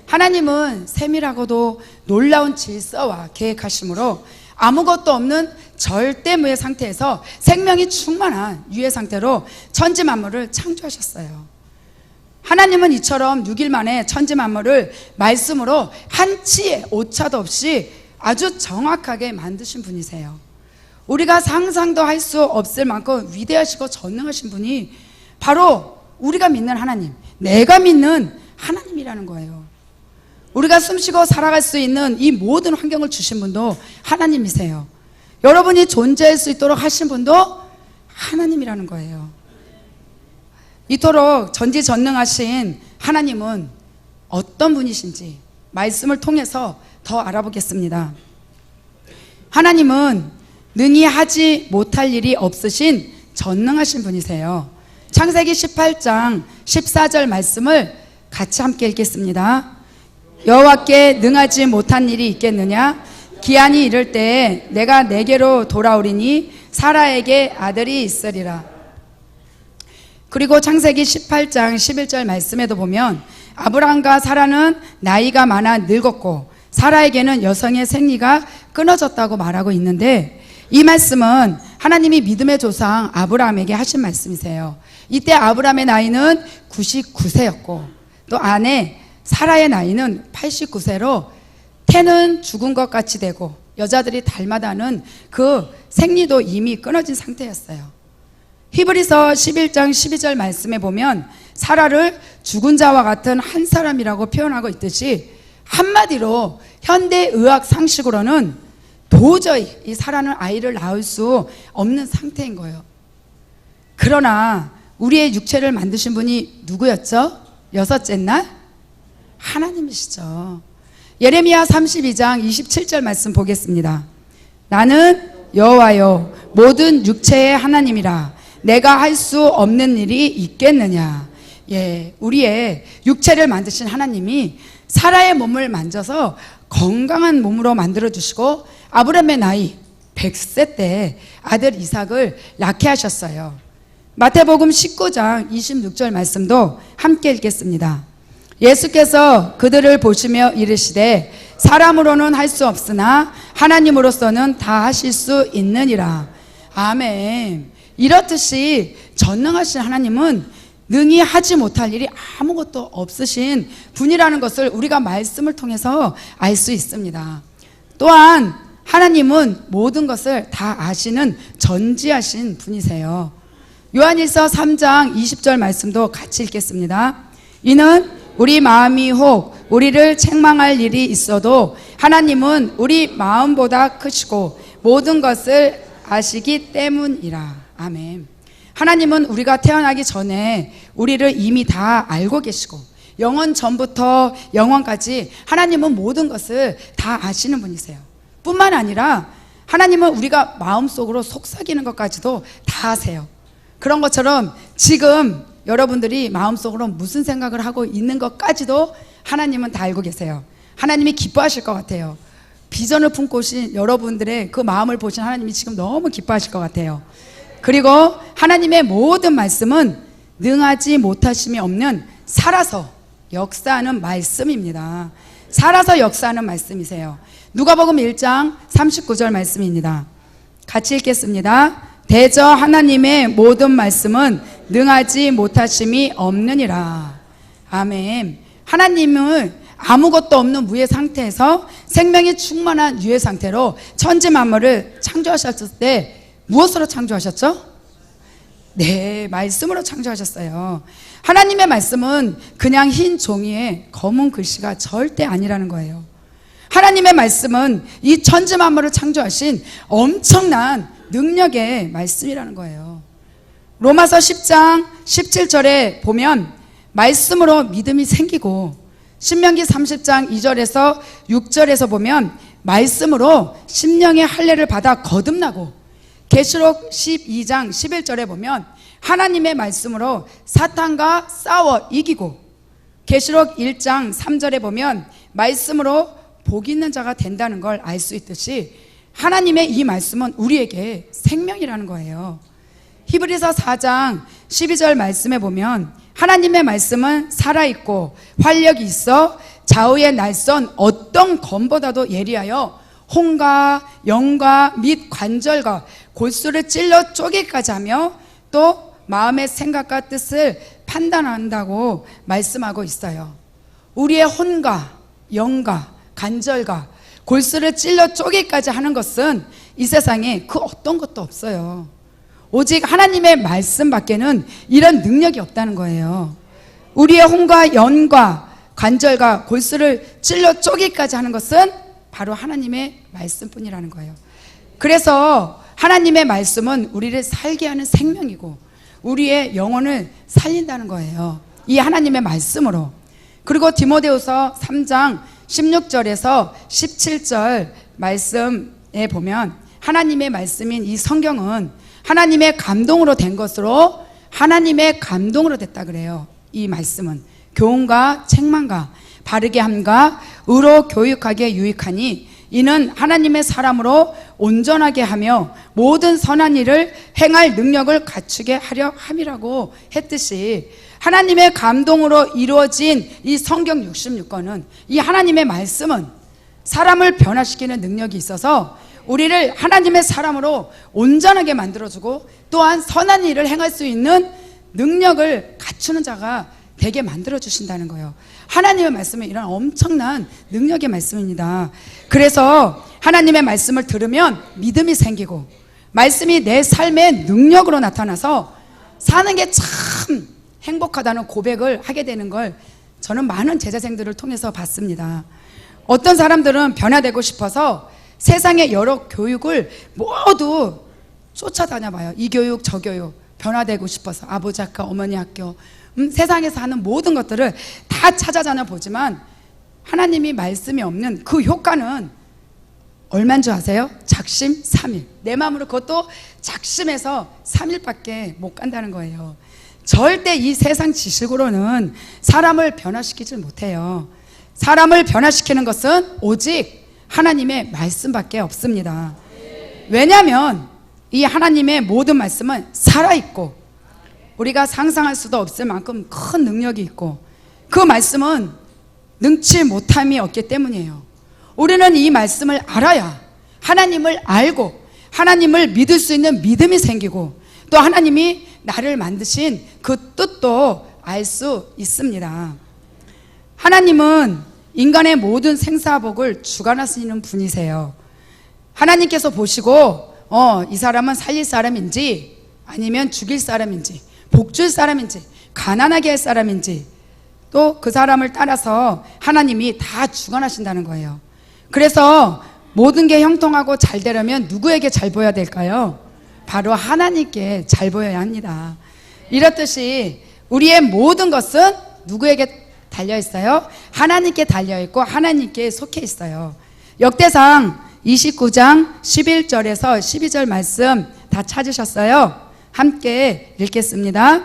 하나님은 세밀하고도 놀라운 질서와 계획하심으로 아무것도 없는 절대무의 상태에서 생명이 충만한 유의 상태로 천지 만물을 창조하셨어요. 하나님은 이처럼 6일 만에 천지 만물을 말씀으로 한치의 오차도 없이 아주 정확하게 만드신 분이세요. 우리가 상상도 할 수 없을 만큼 위대하시고 전능하신 분이 바로 우리가 믿는 하나님, 내가 믿는 하나님이라는 거예요. 우리가 숨쉬고 살아갈 수 있는 이 모든 환경을 주신 분도 하나님이세요. 여러분이 존재할 수 있도록 하신 분도 하나님이라는 거예요. 이토록 전지전능하신 하나님은 어떤 분이신지 말씀을 통해서 더 알아보겠습니다. 하나님은 능히 하지 못할 일이 없으신 전능하신 분이세요. 창세기 18장 14절 말씀을 같이 함께 읽겠습니다. 여호와께 능하지 못한 일이 있겠느냐? 기한이 이를 때에 내가 내게로 돌아오리니 사라에게 아들이 있으리라. 그리고 창세기 18장 11절 말씀에도 보면 아브라함과 사라는 나이가 많아 늙었고 사라에게는 여성의 생리가 끊어졌다고 말하고 있는데, 이 말씀은 하나님이 믿음의 조상 아브라함에게 하신 말씀이세요. 이때 아브라함의 나이는 99세였고 또 아내 사라의 나이는 89세로 태는 죽은 것 같이 되고 여자들이 닮아다는 그 생리도 이미 끊어진 상태였어요. 히브리서 11장 12절 말씀에 보면 사라를 죽은 자와 같은 한 사람이라고 표현하고 있듯이, 한마디로 현대의학 상식으로는 도저히 이 사라는 아이를 낳을 수 없는 상태인 거예요. 그러나 우리의 육체를 만드신 분이 누구였죠? 여섯째 날? 하나님이시죠. 예레미야 32장 27절 말씀 보겠습니다. 나는 여호와요 모든 육체의 하나님이라 내가 할 수 없는 일이 있겠느냐. 우리의 육체를 만드신 하나님이 사라의 몸을 만져서 건강한 몸으로 만들어주시고 아브라함의 나이 100세 때 아들 이삭을 낳게 하셨어요. 마태복음 19장 26절 말씀도 함께 읽겠습니다. 예수께서 그들을 보시며 이르시되 사람으로는 할 수 없으나 하나님으로서는 다 하실 수 있느니라. 아멘. 이렇듯이 전능하신 하나님은 능히 하지 못할 일이 아무것도 없으신 분이라는 것을 우리가 말씀을 통해서 알 수 있습니다. 또한 하나님은 모든 것을 다 아시는 전지하신 분이세요. 요한일서 3장 20절 말씀도 같이 읽겠습니다. 이는 우리 마음이 혹 우리를 책망할 일이 있어도 하나님은 우리 마음보다 크시고 모든 것을 아시기 때문이라. 아멘. 하나님은 우리가 태어나기 전에 우리를 이미 다 알고 계시고 영원 전부터 영원까지 하나님은 모든 것을 다 아시는 분이세요. 뿐만 아니라 하나님은 우리가 마음속으로 속삭이는 것까지도 다 아세요. 그런 것처럼 지금 여러분들이 마음속으로 무슨 생각을 하고 있는 것까지도 하나님은 다 알고 계세요. 하나님이 기뻐하실 것 같아요. 비전을 품고 오신 여러분들의 그 마음을 보신 하나님이 지금 너무 기뻐하실 것 같아요. 그리고 하나님의 모든 말씀은 능하지 못하심이 없는 살아서 역사하는 말씀입니다. 살아서 역사하는 말씀이세요. 누가복음 1장 39절 말씀입니다. 같이 읽겠습니다. 대저 하나님의 모든 말씀은 능하지 못하심이 없느니라. 아멘. 하나님은 아무것도 없는 무의 상태에서 생명이 충만한 유의 상태로 천지 만물을 창조하셨을 때 무엇으로 창조하셨죠? 네, 말씀으로 창조하셨어요. 하나님의 말씀은 그냥 흰 종이에 검은 글씨가 절대 아니라는 거예요. 하나님의 말씀은 이 천지 만물을 창조하신 엄청난 능력의 말씀이라는 거예요. 로마서 10장 17절에 보면 말씀으로 믿음이 생기고, 신명기 30장 2절에서 6절에서 보면 말씀으로 심령의 할례를 받아 거듭나고, 계시록 12장 11절에 보면 하나님의 말씀으로 사탄과 싸워 이기고, 계시록 1장 3절에 보면 말씀으로 복 있는 자가 된다는 걸 알 수 있듯이 하나님의 이 말씀은 우리에게 생명이라는 거예요. 히브리서 4장 12절 말씀에 보면 하나님의 말씀은 살아있고 활력이 있어 좌우의 날선 어떤 검보다도 예리하여 혼과 영과 및 관절과 골수를 찔러 쪼개기까지 하며 또 마음의 생각과 뜻을 판단한다고 말씀하고 있어요. 우리의 혼과 영과 관절과 골수를 찔러 쪼개기까지 하는 것은 이 세상에 그 어떤 것도 없어요. 오직 하나님의 말씀 밖에는 이런 능력이 없다는 거예요. 우리의 혼과 영과 관절과 골수를 찔러 쪼개기까지 하는 것은 바로 하나님의 말씀뿐이라는 거예요. 그래서 하나님의 말씀은 우리를 살게 하는 생명이고 우리의 영혼을 살린다는 거예요. 이 하나님의 말씀으로. 그리고 디모데후서 3장 16절에서 17절 말씀에 보면 하나님의 말씀인 이 성경은 하나님의 감동으로 된 것으로 하나님의 감동으로 됐다 그래요. 이 말씀은 교훈과 책망과 바르게 함과 의로 교육하기에 유익하니 이는 하나님의 사람으로 온전하게 하며 모든 선한 일을 행할 능력을 갖추게 하려 함이라고 했듯이 하나님의 감동으로 이루어진 이 성경 66권은 이 하나님의 말씀은 사람을 변화시키는 능력이 있어서 우리를 하나님의 사람으로 온전하게 만들어주고 또한 선한 일을 행할 수 있는 능력을 갖추는 자가 되게 만들어주신다는 거예요. 하나님의 말씀은 이런 엄청난 능력의 말씀입니다. 그래서 하나님의 말씀을 들으면 믿음이 생기고 말씀이 내 삶의 능력으로 나타나서 사는 게 참 행복하다는 고백을 하게 되는 걸 저는 많은 제자생들을 통해서 봤습니다. 어떤 사람들은 변화되고 싶어서 세상의 여러 교육을 모두 쫓아다녀 봐요. 이 교육 저 교육 변화되고 싶어서 아버지 학교 어머니 학교 세상에서 하는 모든 것들을 다 찾아다녀 보지만 하나님이 말씀이 없는 그 효과는 얼마인 줄 아세요? 작심 3일. 내 마음으로 그것도 작심해서 3일밖에 못 간다는 거예요. 절대 이 세상 지식으로는 사람을 변화시키지 못해요. 사람을 변화시키는 것은 오직 하나님의 말씀밖에 없습니다. 왜냐하면 이 하나님의 모든 말씀은 살아있고 우리가 상상할 수도 없을 만큼 큰 능력이 있고 그 말씀은 능치 못함이 없기 때문이에요. 우리는 이 말씀을 알아야 하나님을 알고 하나님을 믿을 수 있는 믿음이 생기고 또 하나님이 나를 만드신 그 뜻도 알 수 있습니다. 하나님은 인간의 모든 생사복을 주관하시는 분이세요. 하나님께서 보시고 이 사람은 살릴 사람인지 아니면 죽일 사람인지 복줄 사람인지 가난하게 할 사람인지 또 그 사람을 따라서 하나님이 다 주관하신다는 거예요. 그래서 모든 게 형통하고 잘 되려면 누구에게 잘 보여야 될까요? 바로 하나님께 잘 보여야 합니다. 이렇듯이 우리의 모든 것은 누구에게 달려있어요? 하나님께 달려있고 하나님께 속해 있어요. 역대상 29장 11절에서 12절 말씀 다 찾으셨어요? 함께 읽겠습니다.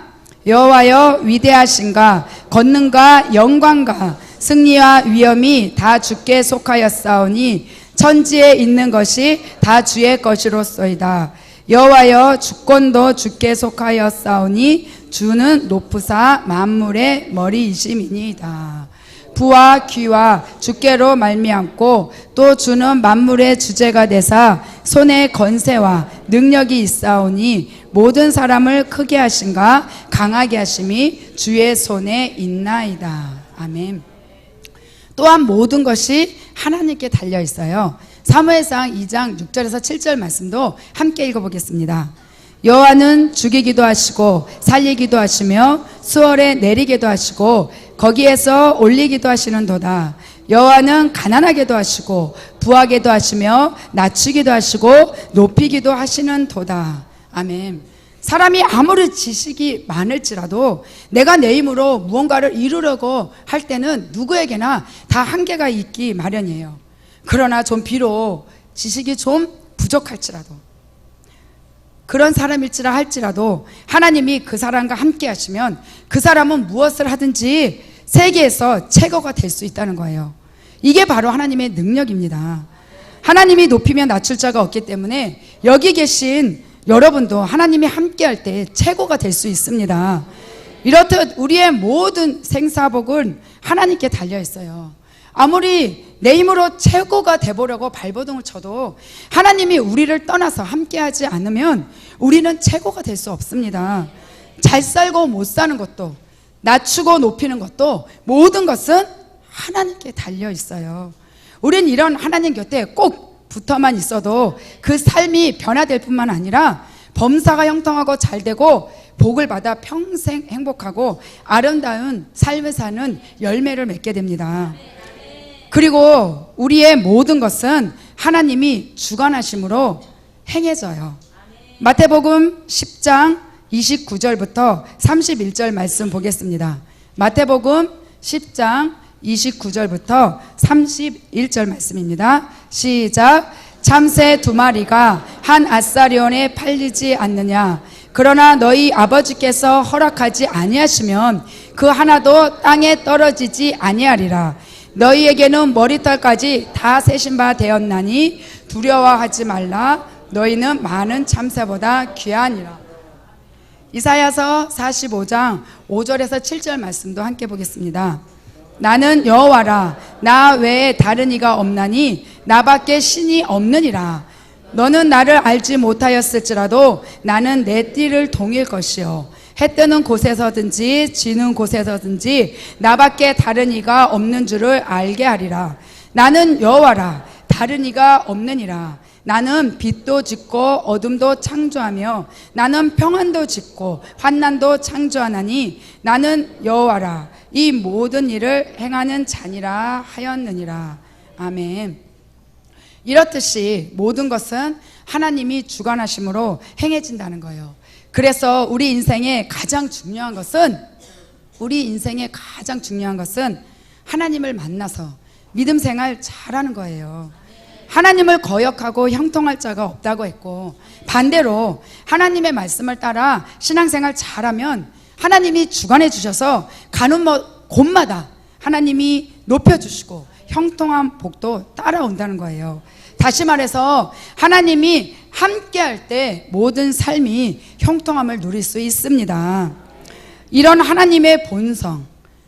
여호와여 위대하신가 권능과 영광과 승리와 위엄이 다 주께 속하였사오니 천지에 있는 것이 다 주의 것이로소이다. 여호와여 주권도 주께 속하였사오니 주는 높으사 만물의 머리이심이니이다. 부와 귀와 주께로 말미암고 또 주는 만물의 주제가 되사 손에 건세와 능력이 있사오니 모든 사람을 크게 하신가 강하게 하심이 주의 손에 있나이다. 아멘. 또한 모든 것이 하나님께 달려 있어요. 사무엘상 2장 6절에서 7절 말씀도 함께 읽어보겠습니다. 여호와는 죽이기도 하시고 살리기도 하시며 수월에 내리기도 하시고 거기에서 올리기도 하시는도다. 여호와는 가난하게도 하시고 부하게도 하시며 낮추기도 하시고 높이기도 하시는도다. 아멘. 사람이 아무리 지식이 많을지라도 내가 내 힘으로 무언가를 이루려고 할 때는 누구에게나 다 한계가 있기 마련이에요. 그러나 좀 비록 지식이 좀 부족할지라도 그런 사람일지라 할지라도 하나님이 그 사람과 함께 하시면 그 사람은 무엇을 하든지 세계에서 최고가 될 수 있다는 거예요. 이게 바로 하나님의 능력입니다. 하나님이 높이면 낮출 자가 없기 때문에 여기 계신 여러분도 하나님이 함께 할 때 최고가 될 수 있습니다. 이렇듯 우리의 모든 생사복은 하나님께 달려 있어요. 아무리 내 힘으로 최고가 돼보려고 발버둥을 쳐도 하나님이 우리를 떠나서 함께하지 않으면 우리는 최고가 될 수 없습니다. 잘 살고 못 사는 것도, 낮추고 높이는 것도, 모든 것은 하나님께 달려 있어요. 우린 이런 하나님 곁에 꼭 붙어만 있어도 그 삶이 변화될 뿐만 아니라 범사가 형통하고 잘되고 복을 받아 평생 행복하고 아름다운 삶을 사는 열매를 맺게 됩니다. 그리고 우리의 모든 것은 하나님이 주관하심으로 행해져요. 마태복음 10장 29절부터 31절 말씀 보겠습니다. 마태복음 10장 29절부터 31절 말씀입니다. 시작. 참새 2마리가 한 아사리온에 팔리지 않느냐? 그러나 너희 아버지께서 허락하지 아니하시면 그 하나도 땅에 떨어지지 아니하리라. 너희에게는 머리털까지 다 세신 바 되었나니 두려워하지 말라. 너희는 많은 참새보다 귀하니라. 이사야서 45장 5절에서 7절 말씀도 함께 보겠습니다. 나는 여호와라. 나 외에 다른 이가 없나니 나밖에 신이 없느니라. 너는 나를 알지 못하였을지라도 나는 내 띠를 동일 것이요 해 뜨는 곳에서든지 지는 곳에서든지 나밖에 다른 이가 없는 줄을 알게 하리라. 나는 여호와라. 다른 이가 없느니라. 나는 빛도 짓고 어둠도 창조하며 나는 평안도 짓고 환난도 창조하나니 나는 여호와라. 이 모든 일을 행하는 자니라 하였느니라. 아멘. 이렇듯이 모든 것은 하나님이 주관하심으로 행해진다는 거예요. 그래서 우리 인생의 가장 중요한 것은 하나님을 만나서 믿음 생활 잘하는 거예요. 하나님을 거역하고 형통할 자가 없다고 했고, 반대로 하나님의 말씀을 따라 신앙생활 잘하면 하나님이 주관해 주셔서 가는 곳마다 하나님이 높여주시고 형통한 복도 따라온다는 거예요. 다시 말해서 하나님이 함께할 때 모든 삶이 형통함을 누릴 수 있습니다. 이런 하나님의 본성,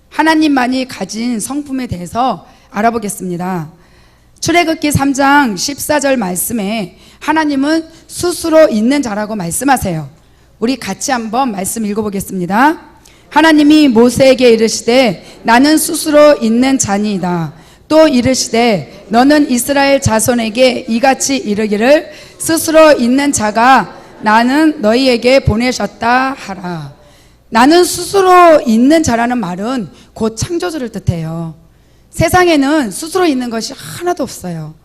하나님만이 가진 성품에 대해서 알아보겠습니다. 출애굽기 3장 14절 말씀에 하나님은 스스로 있는 자라고 말씀하세요. 우리 같이 한번 말씀 읽어보겠습니다. 하나님이 모세에게 이르시되 나는 스스로 있는 자니이다. 또 이르시되 너는 이스라엘 자손에게 이같이 이르기를 스스로 있는 자가 나는 너희에게 보내셨다 하라. 나는 스스로 있는 자라는 말은 곧 창조주를 뜻해요. 세상에는 스스로 있는 것이 하나도 없어요.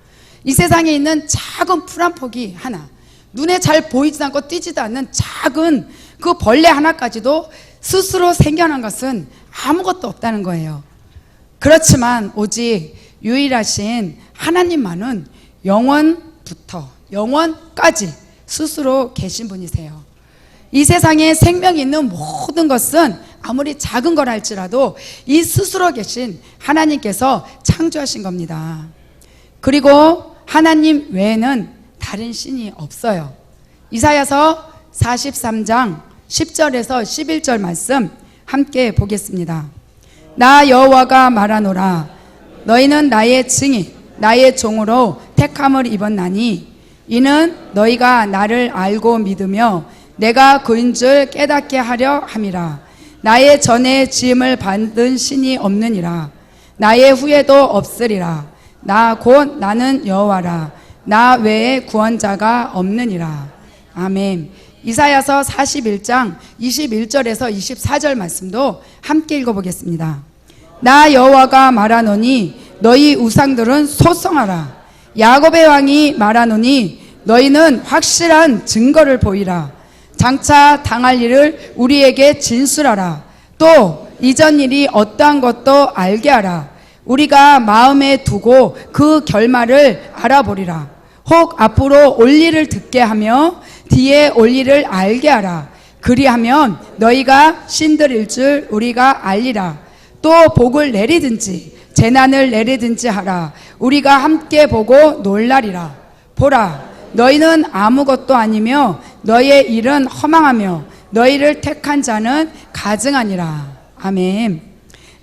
이 세상에 있는 작은 풀 한 포기 하나, 눈에 잘 보이지도 않고 띄지도 않는 작은 그 벌레 하나까지도 스스로 생겨난 것은 아무것도 없다는 거예요. 그렇지만 오직 유일하신 하나님만은 영원부터 영원까지 스스로 계신 분이세요. 이 세상에 생명이 있는 모든 것은 아무리 작은 걸 할지라도 이 스스로 계신 하나님께서 창조하신 겁니다. 그리고 하나님 외에는 다른 신이 없어요. 이사야서 43장 10절에서 11절 말씀 함께 보겠습니다. 나 여호와가 말하노라. 너희는 나의 증인 나의 종으로 택함을 입었나니 이는 너희가 나를 알고 믿으며 내가 그인 줄 깨닫게 하려 함이라. 나의 전에 지음을 받은 신이 없느니라. 나의 후에도 없으리라. 나 곧 나는 여호와라. 나 외에 구원자가 없느니라. 아멘. 이사야서 41장 21절에서 24절 말씀도 함께 읽어보겠습니다. 나 여호와가 말하노니 너희 우상들은 소성하라. 야곱의 왕이 말하노니 너희는 확실한 증거를 보이라. 장차 당할 일을 우리에게 진술하라. 또 이전 일이 어떠한 것도 알게 하라. 우리가 마음에 두고 그 결말을 알아보리라. 혹 앞으로 올 일을 듣게 하며 뒤에 올 일을 알게 하라. 그리하면 너희가 신들일 줄 우리가 알리라. 또 복을 내리든지 재난을 내리든지 하라. 우리가 함께 보고 놀라리라. 보라, 너희는 아무것도 아니며 너희의 일은 허망하며 너희를 택한 자는 가증하니라. 아멘.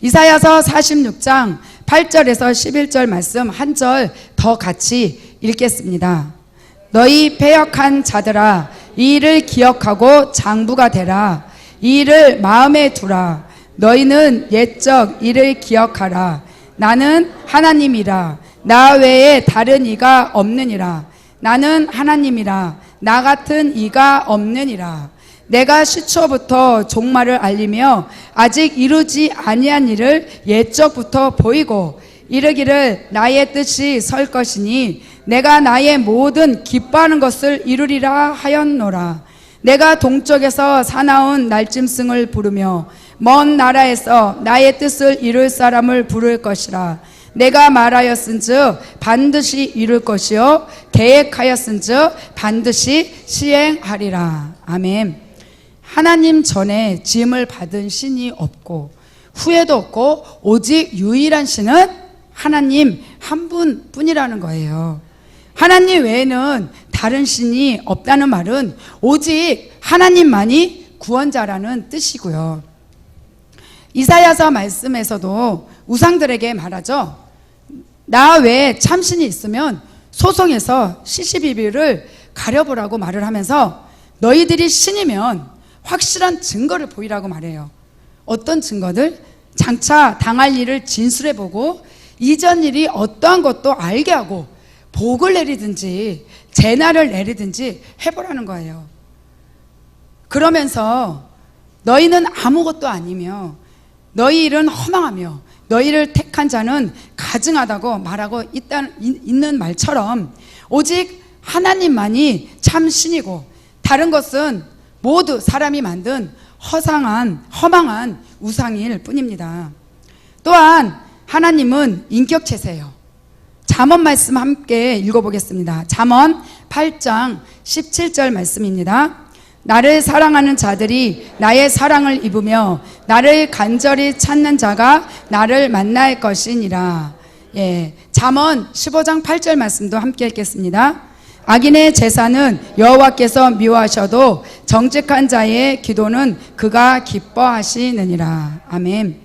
이사야서 46장 8절에서 11절 말씀 한 절 더 같이 읽겠습니다. 너희 패역한 자들아, 이 일을 기억하고 장부가 되라. 이 일을 마음에 두라. 너희는 옛적 일을 기억하라. 나는 하나님이라. 나 외에 다른 이가 없느니라. 나는 하나님이라. 나 같은 이가 없느니라. 내가 시초부터 종말을 알리며 아직 이루지 아니한 일을 옛적부터 보이고 이르기를 나의 뜻이 설 것이니 내가 나의 모든 기뻐하는 것을 이루리라 하였노라. 내가 동쪽에서 사나운 날짐승을 부르며 먼 나라에서 나의 뜻을 이룰 사람을 부를 것이라. 내가 말하였은즉 반드시 이룰 것이요 계획하였은즉 반드시 시행하리라. 아멘. 하나님 전에 지음을 받은 신이 없고 후에도 없고 오직 유일한 신은 하나님 한 분뿐이라는 거예요. 하나님 외에는 다른 신이 없다는 말은 오직 하나님만이 구원자라는 뜻이고요. 이사야서 말씀에서도 우상들에게 말하죠. 나 외에 참신이 있으면 소송에서 시시비비를 가려보라고 말을 하면서 너희들이 신이면 확실한 증거를 보이라고 말해요. 어떤 증거들? 장차 당할 일을 진술해보고 이전 일이 어떠한 것도 알게 하고 복을 내리든지 재난을 내리든지 해보라는 거예요. 그러면서 너희는 아무것도 아니며 너희 일은 허망하며 너희를 택한 자는 가증하다고 말하고 있는 말처럼 오직 하나님만이 참 신이고 다른 것은 모두 사람이 만든 허망한 우상일 뿐입니다. 또한 하나님은 인격체세요. 잠언 말씀 함께 읽어보겠습니다. 잠언 8장 17절 말씀입니다. 나를 사랑하는 자들이 나의 사랑을 입으며 나를 간절히 찾는 자가 나를 만날 것이니라. 잠언 15장 8절 말씀도 함께 읽겠습니다. 악인의 제사는 여호와께서 미워하셔도 정직한 자의 기도는 그가 기뻐하시느니라. 아멘.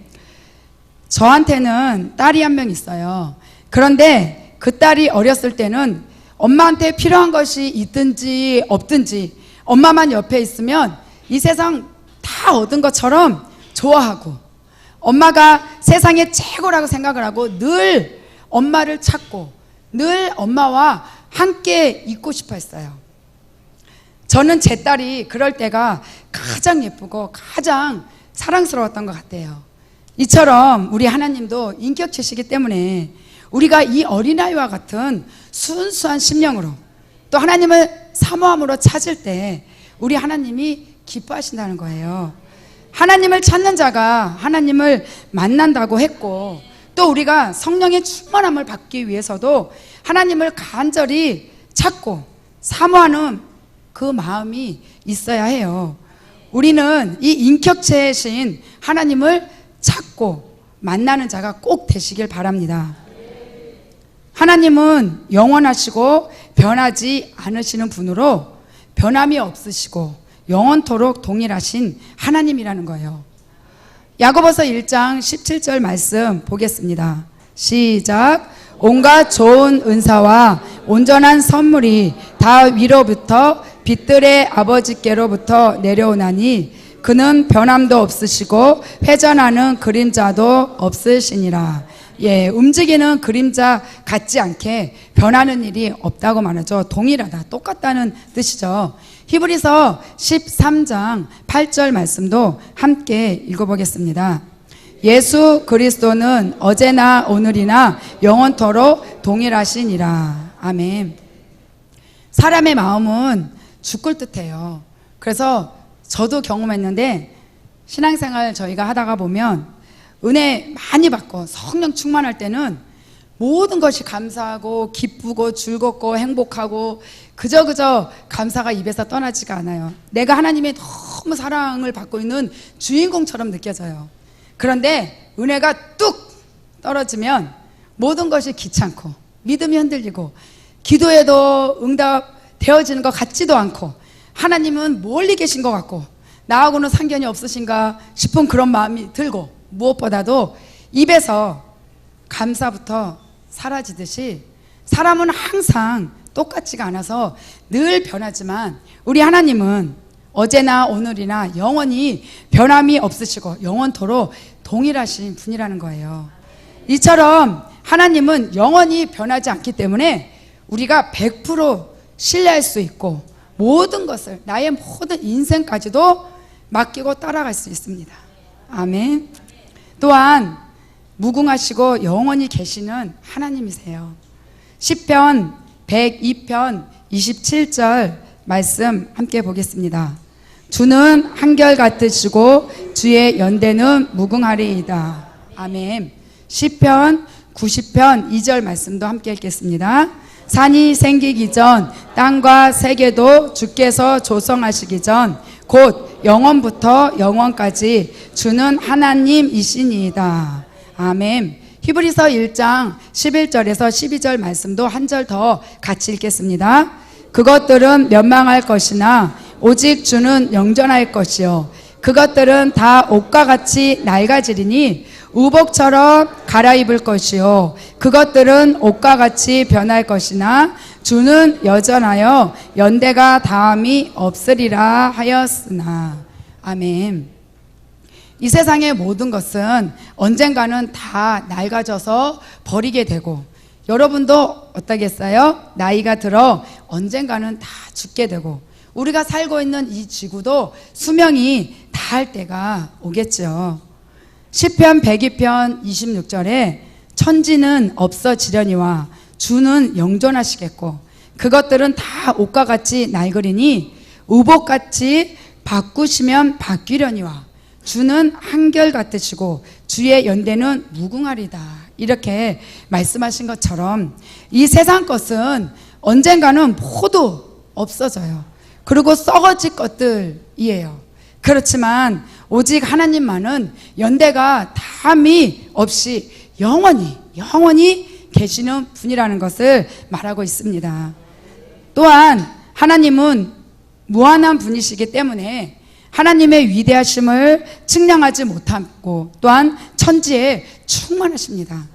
저한테는 딸이 한 명 있어요. 그런데 그 딸이 어렸을 때는 엄마한테 필요한 것이 있든지 없든지 엄마만 옆에 있으면 이 세상 다 얻은 것처럼 좋아하고 엄마가 세상의 최고라고 생각을 하고 늘 엄마를 찾고 늘 엄마와 함께 있고 싶어 했어요. 저는 제 딸이 그럴 때가 가장 예쁘고 가장 사랑스러웠던 것 같아요. 이처럼 우리 하나님도 인격체시기 때문에 우리가 이 어린아이와 같은 순수한 심령으로 또 하나님을 사모함으로 찾을 때 우리 하나님이 기뻐하신다는 거예요. 하나님을 찾는 자가 하나님을 만난다고 했고 또 우리가 성령의 충만함을 받기 위해서도 하나님을 간절히 찾고 사모하는 그 마음이 있어야 해요. 우리는 이 인격체이신 하나님을 찾고 만나는 자가 꼭 되시길 바랍니다. 하나님은 영원하시고 변하지 않으시는 분으로 변함이 없으시고 영원토록 동일하신 하나님이라는 거예요. 야고보서 1장 17절 말씀 보겠습니다. 시작. 온갖 좋은 은사와 온전한 선물이 다 위로부터 빛들의 아버지께로부터 내려오나니 그는 변함도 없으시고 회전하는 그림자도 없으시니라. 움직이는 그림자 같지 않게 변하는 일이 없다고 말하죠. 동일하다, 똑같다는 뜻이죠. 히브리서 13장 8절 말씀도 함께 읽어보겠습니다. 예수 그리스도는 어제나 오늘이나 영원토록 동일하시니라. 아멘. 사람의 마음은 죽을 듯해요. 그래서 저도 경험했는데 신앙생활 저희가 하다가 보면 은혜 많이 받고 성령 충만할 때는 모든 것이 감사하고 기쁘고 즐겁고 행복하고 그저 감사가 입에서 떠나지가 않아요. 내가 하나님의 너무 사랑을 받고 있는 주인공처럼 느껴져요. 그런데 은혜가 뚝 떨어지면 모든 것이 귀찮고 믿음이 흔들리고 기도에도 응답되어지는 것 같지도 않고 하나님은 멀리 계신 것 같고 나하고는 상관이 없으신가 싶은 그런 마음이 들고 무엇보다도 입에서 감사부터 사라지듯이 사람은 항상 똑같지가 않아서 늘 변하지만 우리 하나님은 어제나 오늘이나 영원히 변함이 없으시고 영원토록 동일하신 분이라는 거예요. 이처럼 하나님은 영원히 변하지 않기 때문에 우리가 100% 신뢰할 수 있고 모든 것을 나의 모든 인생까지도 맡기고 따라갈 수 있습니다. 아멘. 또한 무궁하시고 영원히 계시는 하나님이세요. 시편 102편 27절 말씀 함께 보겠습니다. 주는 한결같으시고 주의 연대는 무궁하리이다. 아멘. 시편 90편 2절 말씀도 함께 읽겠습니다. 산이 생기기 전 땅과 세계도 주께서 조성하시기 전 곧 영원부터 영원까지 주는 하나님이시니이다. 아멘. 히브리서 1장 11절에서 12절 말씀도 한 절 더 같이 읽겠습니다. 그것들은 멸망할 것이나 오직 주는 영존할 것이요 그것들은 다 옷과 같이 낡아지리니 우복처럼 갈아입을 것이요 그것들은 옷과 같이 변할 것이나 주는 여전하여 연대가 다함이 없으리라 하였으나. 아멘. 이 세상의 모든 것은 언젠가는 다 낡아져서 버리게 되고 여러분도 어떠겠어요? 나이가 들어 언젠가는 다 죽게 되고 우리가 살고 있는 이 지구도 수명이 다할 때가 오겠죠. 시편 102편 26절에 천지는 없어지려니와 주는 영존하시겠고 그것들은 다 옷과 같이 낡으리니 우복같이 바꾸시면 바뀌려니와 주는 한결같으시고 주의 연대는 무궁하리다. 이렇게 말씀하신 것처럼 이 세상 것은 언젠가는 모두 없어져요. 그리고 썩어질 것들이에요. 그렇지만 오직 하나님만은 연대가 다함이 없이 영원히 계시는 분이라는 것을 말하고 있습니다. 또한 하나님은 무한한 분이시기 때문에 하나님의 위대하심을 측량하지 못하고 또한 천지에 충만하십니다.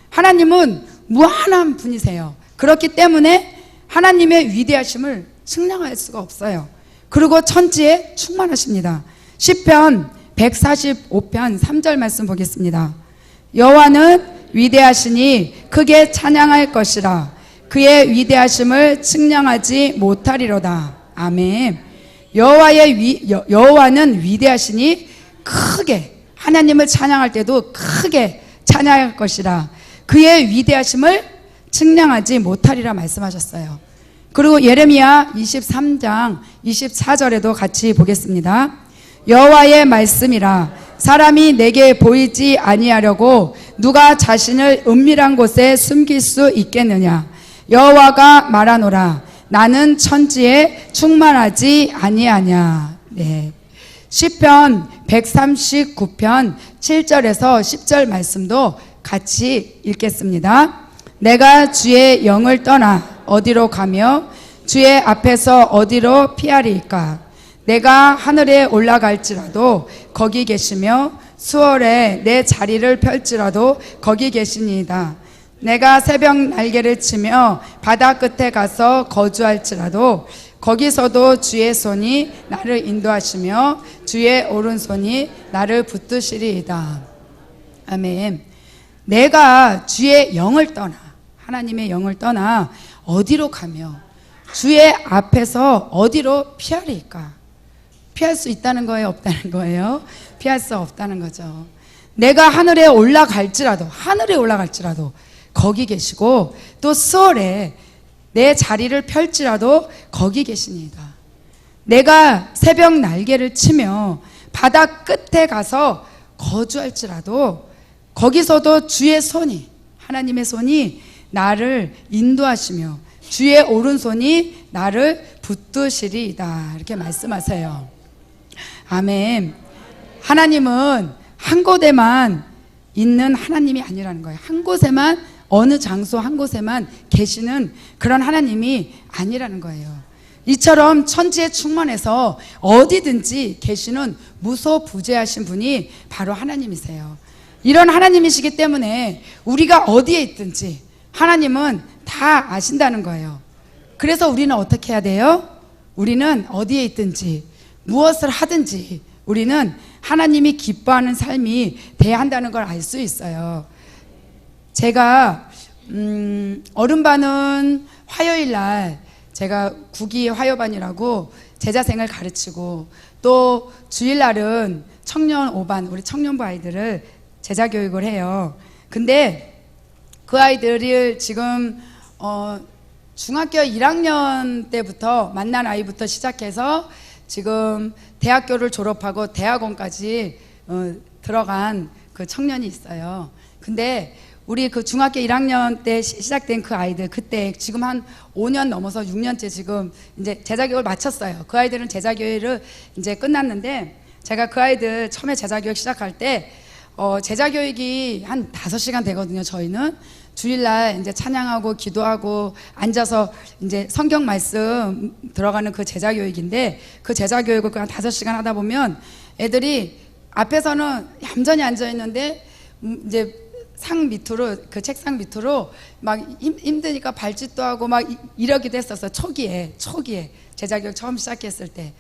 하나님은 무한한 분이세요. 그렇기 때문에 하나님의 위대하심을 측량할 수가 없어요. 그리고 천지에 충만하십니다. 시편 145편 3절 말씀 보겠습니다. 여호와는 위대하시니 크게 찬양할 것이라 그의 위대하심을 측량하지 못하리로다. 아멘. 여호와는 위대하시니 크게 하나님을 찬양할 때도 크게 찬양할 것이라 그의 위대하심을 측량하지 못하리라 말씀하셨어요. 그리고 예레미야 23장 24절에도 같이 보겠습니다. 여호와의 말씀이라 사람이 내게 보이지 아니하려고 누가 자신을 은밀한 곳에 숨길 수 있겠느냐. 여호와가 말하노라 나는 천지에 충만하지 아니하냐. 네. 시편 139편 7절에서 10절 말씀도 같이 읽겠습니다. 내가 주의 영을 떠나 어디로 가며 주의 앞에서 어디로 피하리이까. 내가 하늘에 올라갈지라도 거기 계시며 수월에 내 자리를 펼지라도 거기 계시니이다. 내가 새벽 날개를 치며 바다 끝에 가서 거주할지라도 거기서도 주의 손이 나를 인도하시며 주의 오른손이 나를 붙드시리이다. 아멘. 내가 주의 영을 떠나 하나님의 영을 떠나 어디로 가며 주의 앞에서 어디로 피하리까. 피할 수 있다는 거예요, 없다는 거예요? 피할 수 없다는 거죠. 내가 하늘에 올라갈지라도 거기 계시고 또 수월에 내 자리를 펼지라도 거기 계시니이다. 내가 새벽 날개를 치며 바다 끝에 가서 거주할지라도 거기서도 주의 손이 하나님의 손이 나를 인도하시며 주의 오른손이 나를 붙드시리이다. 이렇게 말씀하세요. 아멘. 하나님은 한 곳에만 있는 하나님이 아니라는 거예요. 한 곳에만 어느 장소 한 곳에만 계시는 그런 하나님이 아니라는 거예요. 이처럼 천지에 충만해서 어디든지 계시는 무소부재하신 분이 바로 하나님이세요. 이런 하나님이시기 때문에 우리가 어디에 있든지 하나님은 다 아신다는 거예요. 그래서 우리는 어떻게 해야 돼요? 우리는 어디에 있든지 무엇을 하든지 우리는 하나님이 기뻐하는 삶이 돼야 한다는 걸 알 수 있어요. 제가 어른반은 화요일 날 제가 국기 화요반이라고 제자생을 가르치고 또 주일날은 청년 5반 우리 청년부 아이들을 제자교육을 해요. 근데 그 아이들을 지금 중학교 1학년 때부터 만난 아이부터 시작해서 지금 대학교를 졸업하고 대학원까지 들어간 그 청년이 있어요. 근데 우리 그 중학교 1학년 때 시작된 그 아이들 그때 지금 한 5년 넘어서 6년째 지금 이제 제자교육을 마쳤어요. 그 아이들은 제자교육을 이제 끝났는데 제가 그 아이들 처음에 제자교육 시작할 때 제자교육이 한 5시간 되거든요. 저희는 주일날 이제 찬양하고 기도하고 앉아서 이제 성경 말씀 들어가는 그 제자교육인데 그 제자교육을 한 5시간 하다 보면 애들이 앞에서는 얌전히 앉아 있는데 이제 상 밑으로 그 책상 밑으로 막 힘드니까 발짓도 하고 막 이러기도 했었어요. 초기에 제자교육 처음 시작했을 때.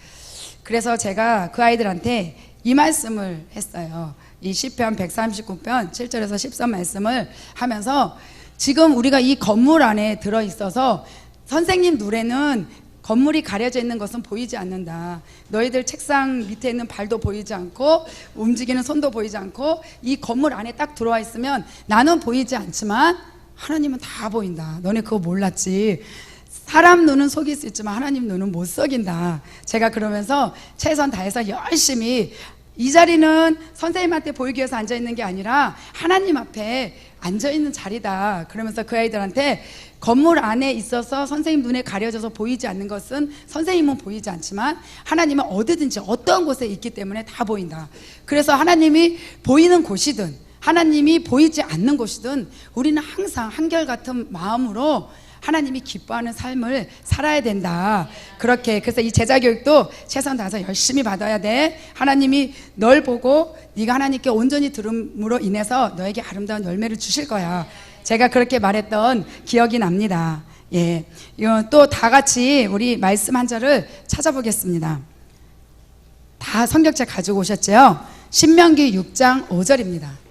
그래서 제가 그 아이들한테 이 말씀을 했어요. 이 시편 139편 7절에서 10절 말씀을 하면서 지금 우리가 이 건물 안에 들어있어서 선생님 눈에는 건물이 가려져 있는 것은 보이지 않는다. 너희들 책상 밑에 있는 발도 보이지 않고 움직이는 손도 보이지 않고 이 건물 안에 딱 들어와 있으면 나는 보이지 않지만 하나님은 다 보인다. 너네 그거 몰랐지. 사람 눈은 속일 수 있지만 하나님 눈은 못 속인다. 제가 그러면서 최선 다해서 열심히 이 자리는 선생님한테 보이기 위해서 앉아있는 게 아니라 하나님 앞에 앉아있는 자리다. 그러면서 그 아이들한테 건물 안에 있어서 선생님 눈에 가려져서 보이지 않는 것은 선생님은 보이지 않지만 하나님은 어디든지 어떤 곳에 있기 때문에 다 보인다. 그래서 하나님이 보이는 곳이든 하나님이 보이지 않는 곳이든 우리는 항상 한결같은 마음으로 하나님이 기뻐하는 삶을 살아야 된다. 그렇게 그래서 이 제자교육도 최선 다해서 열심히 받아야 돼. 하나님이 널 보고 네가 하나님께 온전히 들음으로 인해서 너에게 아름다운 열매를 주실 거야. 제가 그렇게 말했던 기억이 납니다. 예, 이거 또 다 같이 우리 말씀 한 절을 찾아보겠습니다. 다 성경책 가지고 오셨죠? 신명기 6장 5절입니다.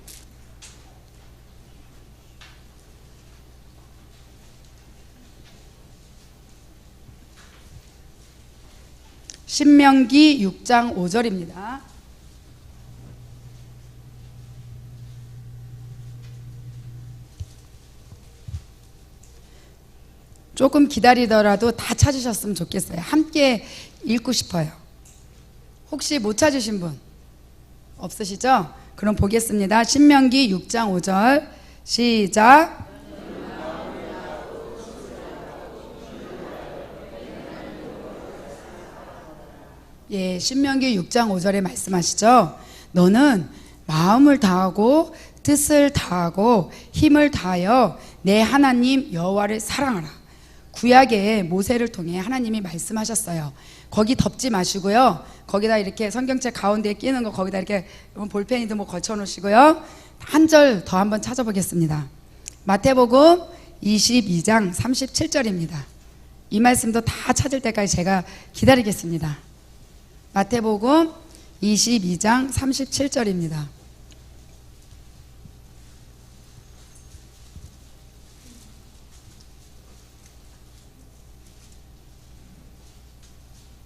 신명기 6장 5절입니다. 조금 기다리더라도 다 찾으셨으면 좋겠어요. 함께 읽고 싶어요. 혹시 못 찾으신 분 없으시죠? 그럼 보겠습니다. 신명기 6장 5절 시작. 예, 신명기 6장 5절에 말씀하시죠. 너는 마음을 다하고 뜻을 다하고 힘을 다하여 내 하나님 여호와를 사랑하라. 구약에 모세를 통해 하나님이 말씀하셨어요. 거기 덮지 마시고요. 거기다 이렇게 성경책 가운데에 끼는 거 거기다 이렇게 볼펜이든 뭐 걸쳐 놓으시고요. 한 절 더 한번 찾아보겠습니다. 마태복음 22장 37절입니다. 이 말씀도 다 찾을 때까지 제가 기다리겠습니다. 마태복음 22장 37절입니다.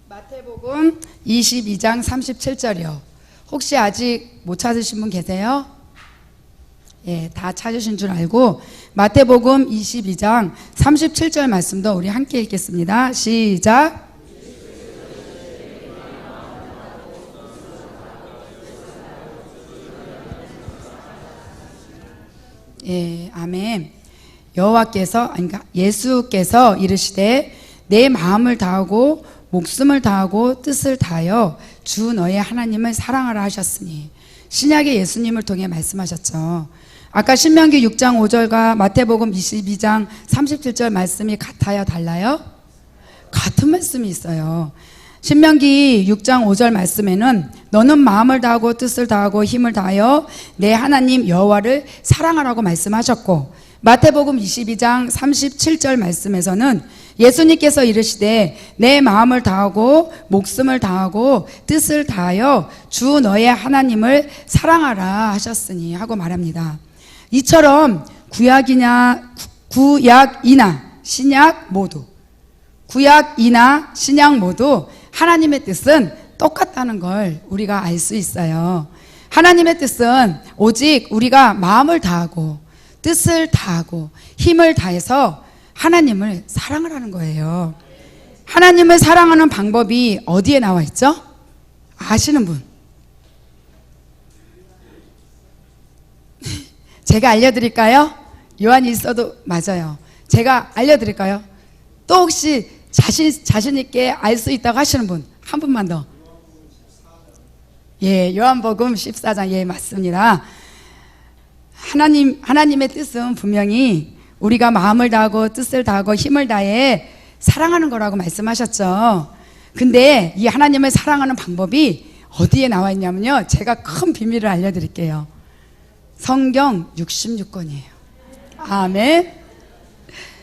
마태복음 22장 37절이요. 혹시 아직 못 찾으신 분 계세요? 예, 다 찾으신 줄 알고 마태복음 22장 37절 말씀도 우리 함께 읽겠습니다. 시작. 예, 아멘. 여호와께서 그러니까 예수께서 이르시되 내 마음을 다하고 목숨을 다하고 뜻을 다하여 주 너의 하나님을 사랑하라 하셨으니 신약의 예수님을 통해 말씀하셨죠. 아까 신명기 6장 5절과 마태복음 22장 37절 말씀이 같아요, 달라요? 같은 말씀이 있어요. 신명기 6장 5절 말씀에는 너는 마음을 다하고 뜻을 다하고 힘을 다하여 내 하나님 여호와를 사랑하라고 말씀하셨고, 마태복음 22장 37절 말씀에서는 예수님께서 이르시되 내 마음을 다하고 목숨을 다하고 뜻을 다하여 주 너의 하나님을 사랑하라 하셨으니 하고 말합니다. 이처럼 구약이나 신약 모두, 구약이나 신약 모두 하나님의 뜻은 똑같다는 걸 우리가 알 수 있어요. 하나님의 뜻은 오직 우리가 마음을 다하고 뜻을 다하고 힘을 다해서 하나님을 사랑을 하는 거예요. 하나님을 사랑하는 방법이 어디에 나와 있죠? 아시는 분? 제가 알려드릴까요? 요한이 있어도 맞아요. 제가 알려드릴까요? 또 혹시 자신 있게 알 수 있다고 하시는 분 한 분만 더. 예, 요한복음 14장. 예, 맞습니다. 하나님의 뜻은 분명히 우리가 마음을 다하고 뜻을 다하고 힘을 다해 사랑하는 거라고 말씀하셨죠. 근데 이 하나님을 사랑하는 방법이 어디에 나와 있냐면요, 제가 큰 비밀을 알려드릴게요. 성경 66권이에요. 아멘.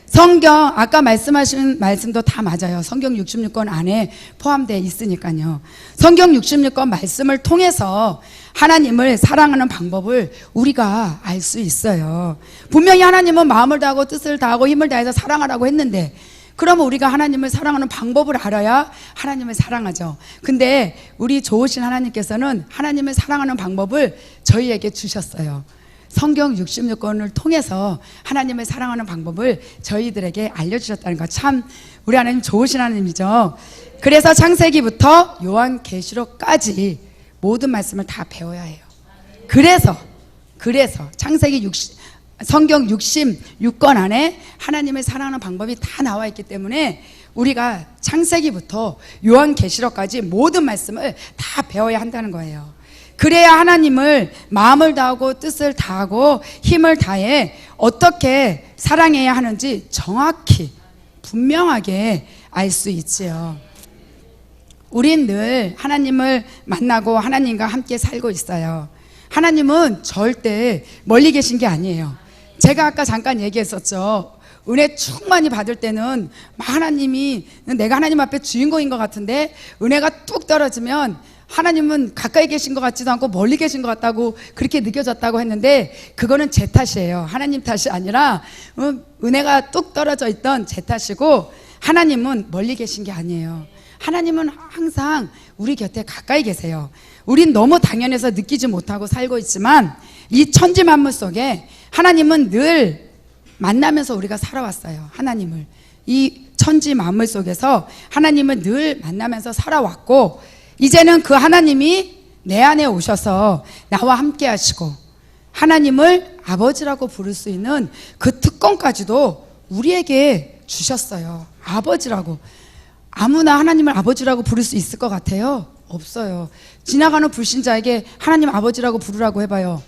성경 아까 말씀하신 말씀도 다 맞아요. 성경 66권 안에 포함되어 있으니까요. 성경 66권 말씀을 통해서 하나님을 사랑하는 방법을 우리가 알 수 있어요. 분명히 하나님은 마음을 다하고 뜻을 다하고 힘을 다해서 사랑하라고 했는데, 그러면 우리가 하나님을 사랑하는 방법을 알아야 하나님을 사랑하죠. 근데 우리 좋으신 하나님께서는 하나님을 사랑하는 방법을 저희에게 주셨어요. 성경 66권을 통해서 하나님을 사랑하는 방법을 저희들에게 알려주셨다는 거, 참 우리 하나님 좋으신 하나님이죠. 그래서 창세기부터 요한계시록까지 모든 말씀을 다 배워야 해요. 그래서 성경 66권 안에 하나님을 사랑하는 방법이 다 나와 있기 때문에 우리가 창세기부터 요한계시록까지 모든 말씀을 다 배워야 한다는 거예요. 그래야 하나님을 마음을 다하고 뜻을 다하고 힘을 다해 어떻게 사랑해야 하는지 정확히 분명하게 알 수 있지요. 우린 늘 하나님을 만나고 하나님과 함께 살고 있어요. 하나님은 절대 멀리 계신 게 아니에요. 제가 아까 잠깐 얘기했었죠. 은혜 충만히 받을 때는 하나님이, 내가 하나님 앞에 주인공인 것 같은데 은혜가 뚝 떨어지면 하나님은 가까이 계신 것 같지도 않고 멀리 계신 것 같다고 그렇게 느껴졌다고 했는데, 그거는 제 탓이에요. 하나님 탓이 아니라 은혜가 뚝 떨어져 있던 제 탓이고, 하나님은 멀리 계신 게 아니에요. 하나님은 항상 우리 곁에 가까이 계세요. 우린 너무 당연해서 느끼지 못하고 살고 있지만 이 천지 만물 속에 하나님은 늘 만나면서 우리가 살아왔어요. 하나님을 이 천지 만물 속에서 하나님을 늘 만나면서 살아왔고, 이제는 그 하나님이 내 안에 오셔서 나와 함께 하시고 하나님을 아버지라고 부를 수 있는 그 특권까지도 우리에게 주셨어요. 아버지라고. 아무나 하나님을 아버지라고 부를 수 있을 것 같아요? 없어요. 지나가는 불신자에게 하나님 아버지라고 부르라고 해봐요.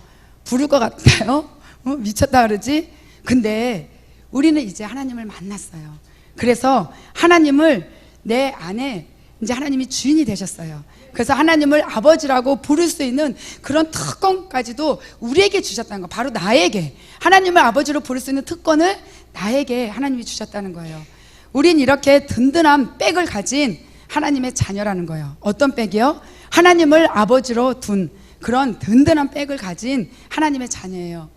부를 것 같아요? 미쳤다 그러지? 근데 우리는 이제 하나님을 만났어요. 그래서 하나님을 내 안에 이제 하나님이 주인이 되셨어요. 그래서 하나님을 아버지라고 부를 수 있는 그런 특권까지도 우리에게 주셨다는 거, 바로 나에게 하나님을 아버지로 부를 수 있는 특권을 나에게 하나님이 주셨다는 거예요. 우린 이렇게 든든한 백을 가진 하나님의 자녀라는 거예요. 어떤 백이요? 하나님을 아버지로 둔 그런 든든한 백을 가진 하나님의 자녀예요.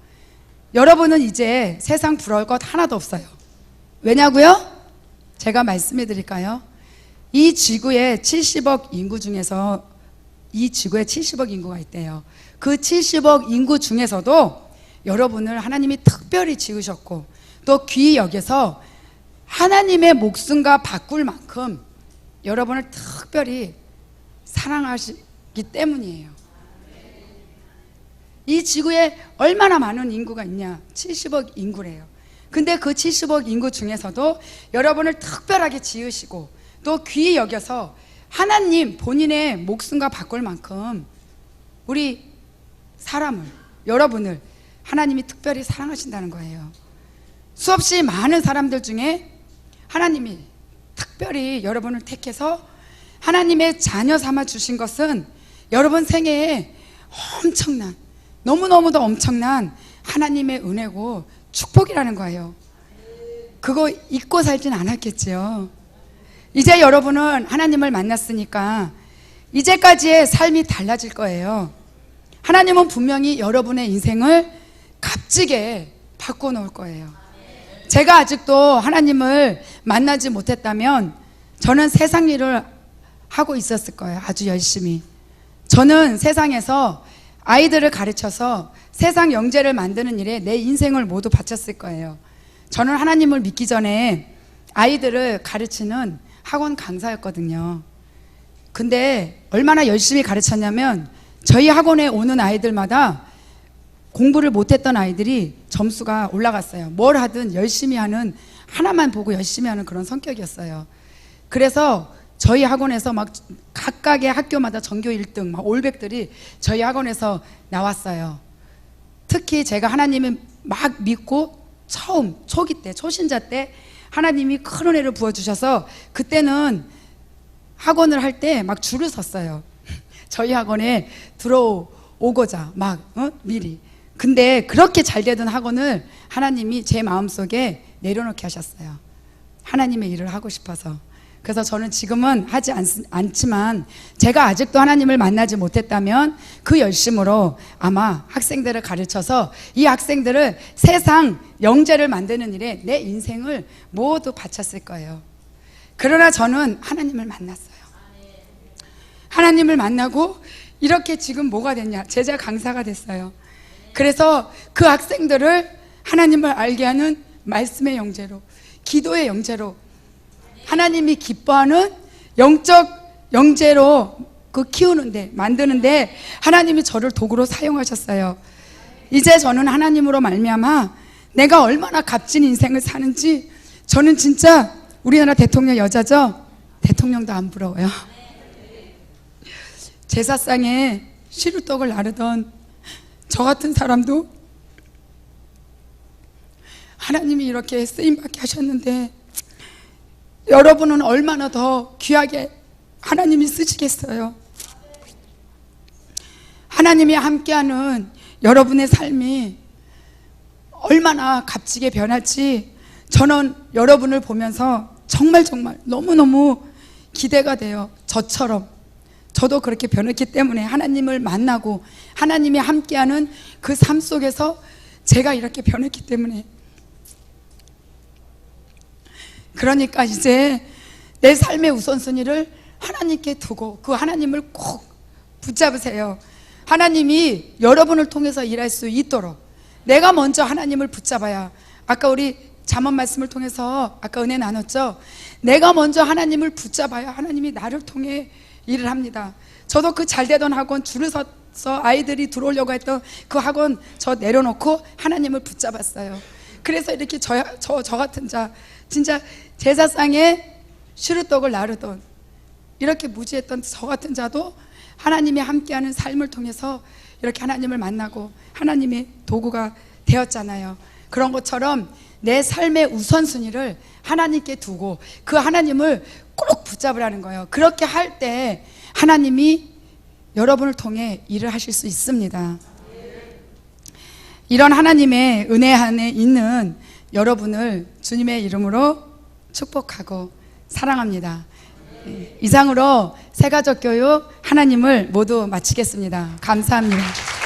여러분은 이제 세상 부러울 것 하나도 없어요. 왜냐고요? 제가 말씀해 드릴까요? 이 지구에 70억 인구 중에서 이 지구에 70억 인구가 있대요. 그 70억 인구 중에서도 여러분을 하나님이 특별히 지으셨고 또 귀히 여겨서 하나님의 목숨과 바꿀 만큼 여러분을 특별히 사랑하시기 때문이에요. 이 지구에 얼마나 많은 인구가 있냐? 70억 인구래요. 근데 그 70억 인구 중에서도 여러분을 특별하게 지으시고 또 귀히 여겨서 하나님 본인의 목숨과 바꿀 만큼 우리 사람을, 여러분을 하나님이 특별히 사랑하신다는 거예요. 수없이 많은 사람들 중에 하나님이 특별히 여러분을 택해서 하나님의 자녀 삼아 주신 것은 여러분 생애에 엄청난, 너무너무도 엄청난 하나님의 은혜고 축복이라는 거예요. 그거 잊고 살진 않았겠지요. 이제 여러분은 하나님을 만났으니까 이제까지의 삶이 달라질 거예요. 하나님은 분명히 여러분의 인생을 값지게 바꿔놓을 거예요. 제가 아직도 하나님을 만나지 못했다면 저는 세상 일을 하고 있었을 거예요. 아주 열심히. 저는 세상에서 아이들을 가르쳐서 세상 영재를 만드는 일에 내 인생을 모두 바쳤을 거예요. 저는 하나님을 믿기 전에 아이들을 가르치는 학원 강사였거든요. 근데 얼마나 열심히 가르쳤냐면 저희 학원에 오는 아이들마다 공부를 못했던 아이들이 점수가 올라갔어요. 뭘 하든 열심히 하는, 하나만 보고 열심히 하는 그런 성격이었어요. 그래서 저희 학원에서 막 각각의 학교마다 전교 1등 막 올백들이 저희 학원에서 나왔어요. 특히 제가 하나님을 막 믿고 처음 초기 때, 초신자 때 하나님이 큰 은혜를 부어주셔서 그때는 학원을 할 때 막 줄을 섰어요. 저희 학원에 들어오고자 막 미리. 근데 그렇게 잘 되던 학원을 하나님이 제 마음속에 내려놓게 하셨어요. 하나님의 일을 하고 싶어서. 그래서 저는 지금은 하지 않지만 제가 아직도 하나님을 만나지 못했다면 그 열심으로 아마 학생들을 가르쳐서 이 학생들을 세상 영재를 만드는 일에 내 인생을 모두 바쳤을 거예요. 그러나 저는 하나님을 만났어요. 하나님을 만나고 이렇게 지금 뭐가 됐냐? 제자 강사가 됐어요. 그래서 그 학생들을 하나님을 알게 하는 말씀의 영재로, 기도의 영재로, 하나님이 기뻐하는 영적 영재로 그 키우는데, 만드는데 하나님이 저를 도구로 사용하셨어요. 이제 저는 하나님으로 말미암아 내가 얼마나 값진 인생을 사는지, 저는 진짜 우리나라 대통령 여자죠? 대통령도 안 부러워요. 제사상에 시루떡을 나르던 저 같은 사람도 하나님이 이렇게 쓰임받게 하셨는데 여러분은 얼마나 더 귀하게 하나님이 쓰시겠어요. 하나님이 함께하는 여러분의 삶이 얼마나 값지게 변할지 저는 여러분을 보면서 정말 너무너무 기대가 돼요. 저처럼 저도 그렇게 변했기 때문에 하나님을 만나고 하나님이 함께하는 그 삶 속에서 제가 이렇게 변했기 때문에. 그러니까 이제 내 삶의 우선순위를 하나님께 두고 그 하나님을 꼭 붙잡으세요. 하나님이 여러분을 통해서 일할 수 있도록 내가 먼저 하나님을 붙잡아야, 아까 우리 잠언 말씀을 통해서 아까 은혜 나눴죠. 내가 먼저 하나님을 붙잡아야 하나님이 나를 통해 일을 합니다. 저도 그 잘되던 학원 줄을 서서 아이들이 들어오려고 했던 그 학원 저 내려놓고 하나님을 붙잡았어요. 그래서 이렇게 저 같은 자, 진짜 제사상에 시루떡을 나르던 이렇게 무지했던 저 같은 자도 하나님이 함께하는 삶을 통해서 이렇게 하나님을 만나고 하나님의 도구가 되었잖아요. 그런 것처럼 내 삶의 우선순위를 하나님께 두고 그 하나님을 꼭 붙잡으라는 거예요. 그렇게 할 때 하나님이 여러분을 통해 일을 하실 수 있습니다. 이런 하나님의 은혜 안에 있는 여러분을 주님의 이름으로 축복하고 사랑합니다. 이상으로 새가족 교육 하나님을 모두 마치겠습니다. 감사합니다.